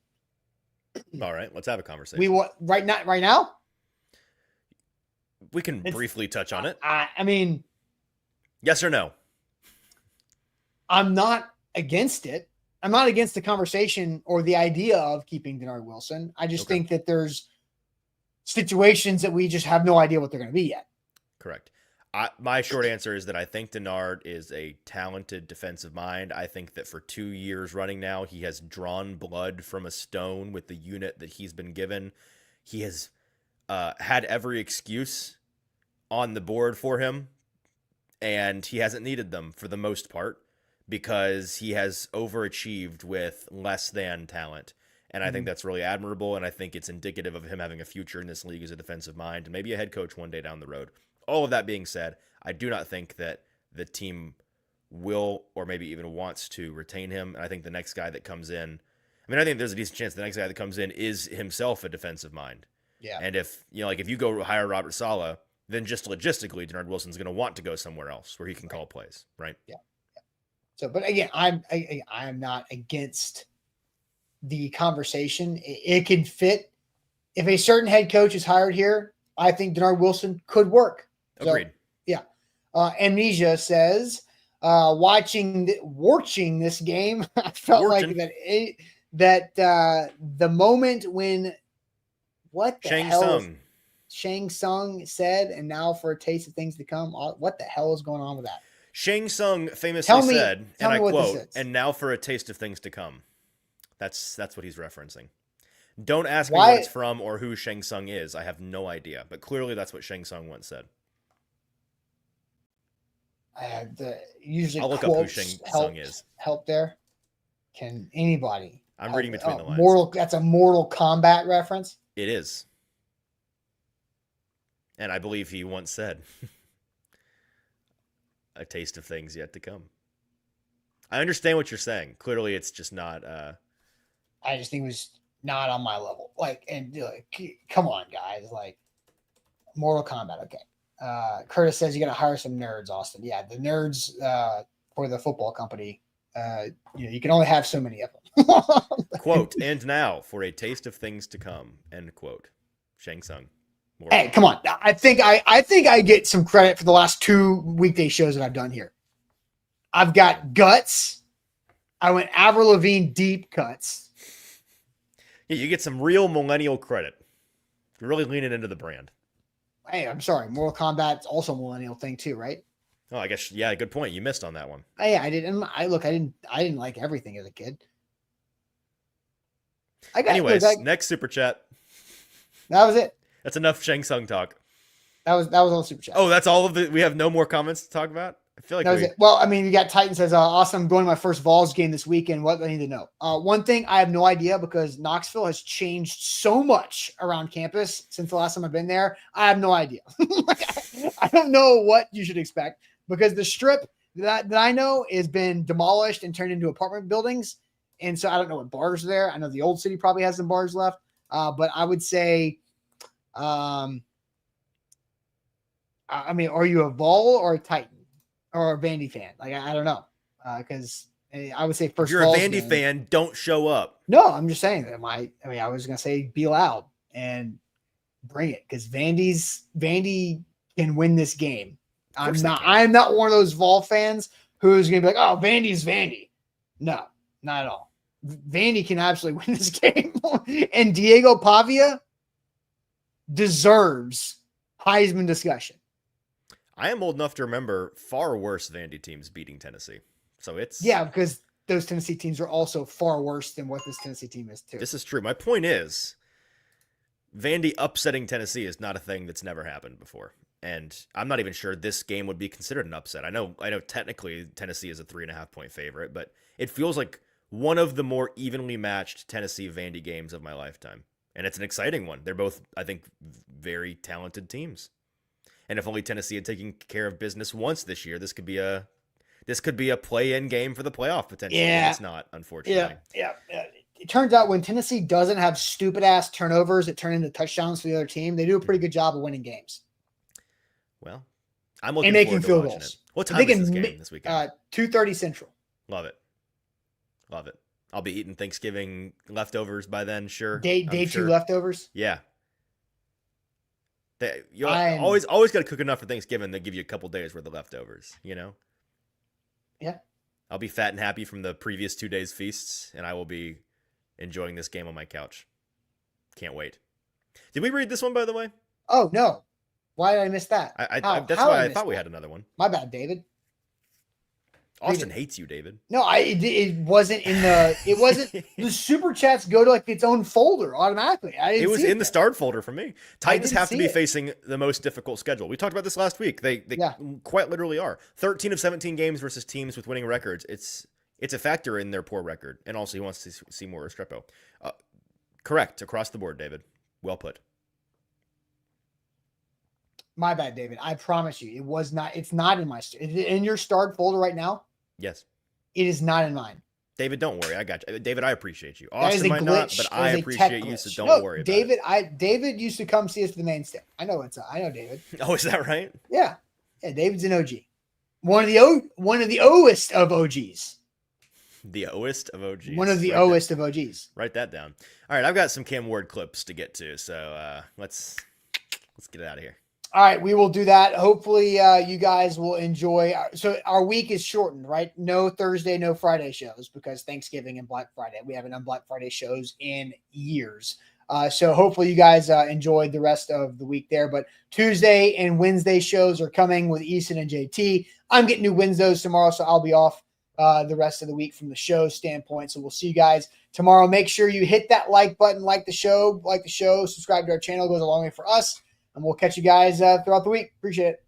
All right, let's have a conversation. We want right now? We can briefly touch on it. I mean, yes or no? I'm not against it. I'm not against the conversation or the idea of keeping Dennard Wilson. I just think that there's situations that we just have no idea what they're going to be yet. Correct. My short answer is that I think Dennard is a talented defensive mind. I think that for 2 years running now, he has drawn blood from a stone with the unit that he's been given. He has had every excuse on the board for him, and he hasn't needed them for the most part because he has overachieved with less than talent. And I think that's really admirable, and I think it's indicative of him having a future in this league as a defensive mind and maybe a head coach one day down the road. All of that being said, I do not think that the team will or maybe even wants to retain him. And I think the next guy that comes in, I think there's a decent chance the next guy that comes in is himself a defensive mind. Yeah. And if you go hire Robert Saleh, then just logistically, Dennard Wilson's going to want to go somewhere else where he can call plays, right? Yeah. So, but again, I'm not against the conversation. It can fit. If a certain head coach is hired here, I think Dennard Wilson could work. Agreed. So, yeah. Amnesia says, watching this game, I felt like that the moment when Shang Tsung said, and now for a taste of things to come, what the hell is going on with that? Shang Tsung famously said, and I quote, and now for a taste of things to come. That's what he's referencing. Don't ask me what it's from or who Shang Tsung is. I have no idea, but clearly that's what Shang Tsung once said. Usually I'll look up who Shang Tsung is. Help there. Can anybody? I'm reading between the lines. That's a Mortal Kombat reference. It is. And I believe he once said, a taste of things yet to come. I understand what you're saying. Clearly it's just not. I just think it was not on my level. Come on, guys. Mortal Kombat. Okay. Curtis says you got to hire some nerds, Austin. Yeah, the nerds for the football company. You can only have so many of them. Quote, and now for a taste of things to come. End quote. Shang Tsung. Hey, come on. I think I get some credit for the last 2 weekday shows that I've done here. I've got guts. I went Avril Lavigne deep cuts. Yeah, you get some real millennial credit. You're really leaning into the brand. Hey, I'm sorry. Mortal Kombat's also a millennial thing too, right? Oh, I guess, yeah, good point. You missed on that one. Yeah, I did. And I didn't like everything as a kid. Anyways, next super chat. That was it. That's enough Shang Tsung talk. That was all super chat. Oh, that's all of the. We have no more comments to talk about. I feel like that was it. Well, you got Titan says, awesome. I'm going to my first Vols game this weekend. What do I need to know? One thing I have no idea because Knoxville has changed so much around campus since the last time I've been there. I have no idea. I don't know what you should expect because the strip that I know has been demolished and turned into apartment buildings. And so I don't know what bars are there. I know the old city probably has some bars left. But I would say, are you a Vol or a Titan? Or a Vandy fan? I don't know. Because I would say first. If you're a Vandy fan, don't show up. No, I'm just saying that I was gonna say be loud and bring it because Vandy can win this game. I'm not one of those Vol fans who's gonna be like, oh, Vandy's Vandy. No, not at all. Vandy can absolutely win this game. And Diego Pavia deserves Heisman discussion. I am old enough to remember far worse Vandy teams beating Tennessee. So it's... Yeah, because those Tennessee teams are also far worse than what this Tennessee team is, too. This is true. My point is, Vandy upsetting Tennessee is not a thing that's never happened before. And I'm not even sure this game would be considered an upset. I know technically Tennessee is a 3.5-point favorite, but it feels like one of the more evenly matched Tennessee-Vandy games of my lifetime. And it's an exciting one. They're both, I think, very talented teams. And if only Tennessee had taken care of business once this year, this could be a play-in game for the playoff potentially. Yeah. And it's not, unfortunately. Yeah. It turns out when Tennessee doesn't have stupid ass turnovers that turn into touchdowns for the other team, they do a pretty good job of winning games. Well, I'm looking and making forward to field watching goals. it. What time is this game this weekend? 2:30 Central. Love it. I'll be eating Thanksgiving leftovers by then, sure. Day I'm 2 leftovers. Yeah. You I'm- always got to cook enough for Thanksgiving. They give you a couple days worth of leftovers, you know? Yeah. I'll be fat and happy from the previous 2 days' feasts, and I will be enjoying this game on my couch. Can't wait. Did we read this one, by the way? Oh, no. Why did I miss that? That's why I thought we had another one. My bad, David. Austin hates you, David. No, it wasn't in the. It wasn't. The super chats go to like its own folder automatically. It was in the start folder for me. Titans didn't have to see be it. facing the most difficult schedule. We talked about this last week. They quite literally are. 13 of 17 games versus teams with winning records. It's a factor in their poor record. And also, he wants to see more Restrepo. Correct across the board, David. Well put. My bad, David. I promise you, it was not. It's not in my. In your start folder right now. Yes. It is not in mine. David, don't worry. I got you. David, I appreciate you. That is Austin a might not, glitch. but That I is a appreciate tech you, so glitch. don't No, worry about David, it. David used to come see us for the main stand. I know I know David. Oh, is that right? Yeah. David's an OG. One of the Oest of OGs. The Oest of OGs. One of the Oest of OGs. Write that down. All right, I've got some Cam Ward clips to get to, so let's get out of here. All right, we will do that. Hopefully, you guys will enjoy. So our week is shortened, right? No Thursday, no Friday shows because Thanksgiving and Black Friday. We haven't done Black Friday shows in years. So hopefully you guys enjoyed the rest of the week there. But Tuesday and Wednesday shows are coming with Easton and JT. I'm getting new Wednesdays tomorrow, so I'll be off the rest of the week from the show standpoint. So we'll see you guys tomorrow. Make sure you hit that like button, like the show, subscribe to our channel. It goes a long way for us. And we'll catch you guys throughout the week. Appreciate it.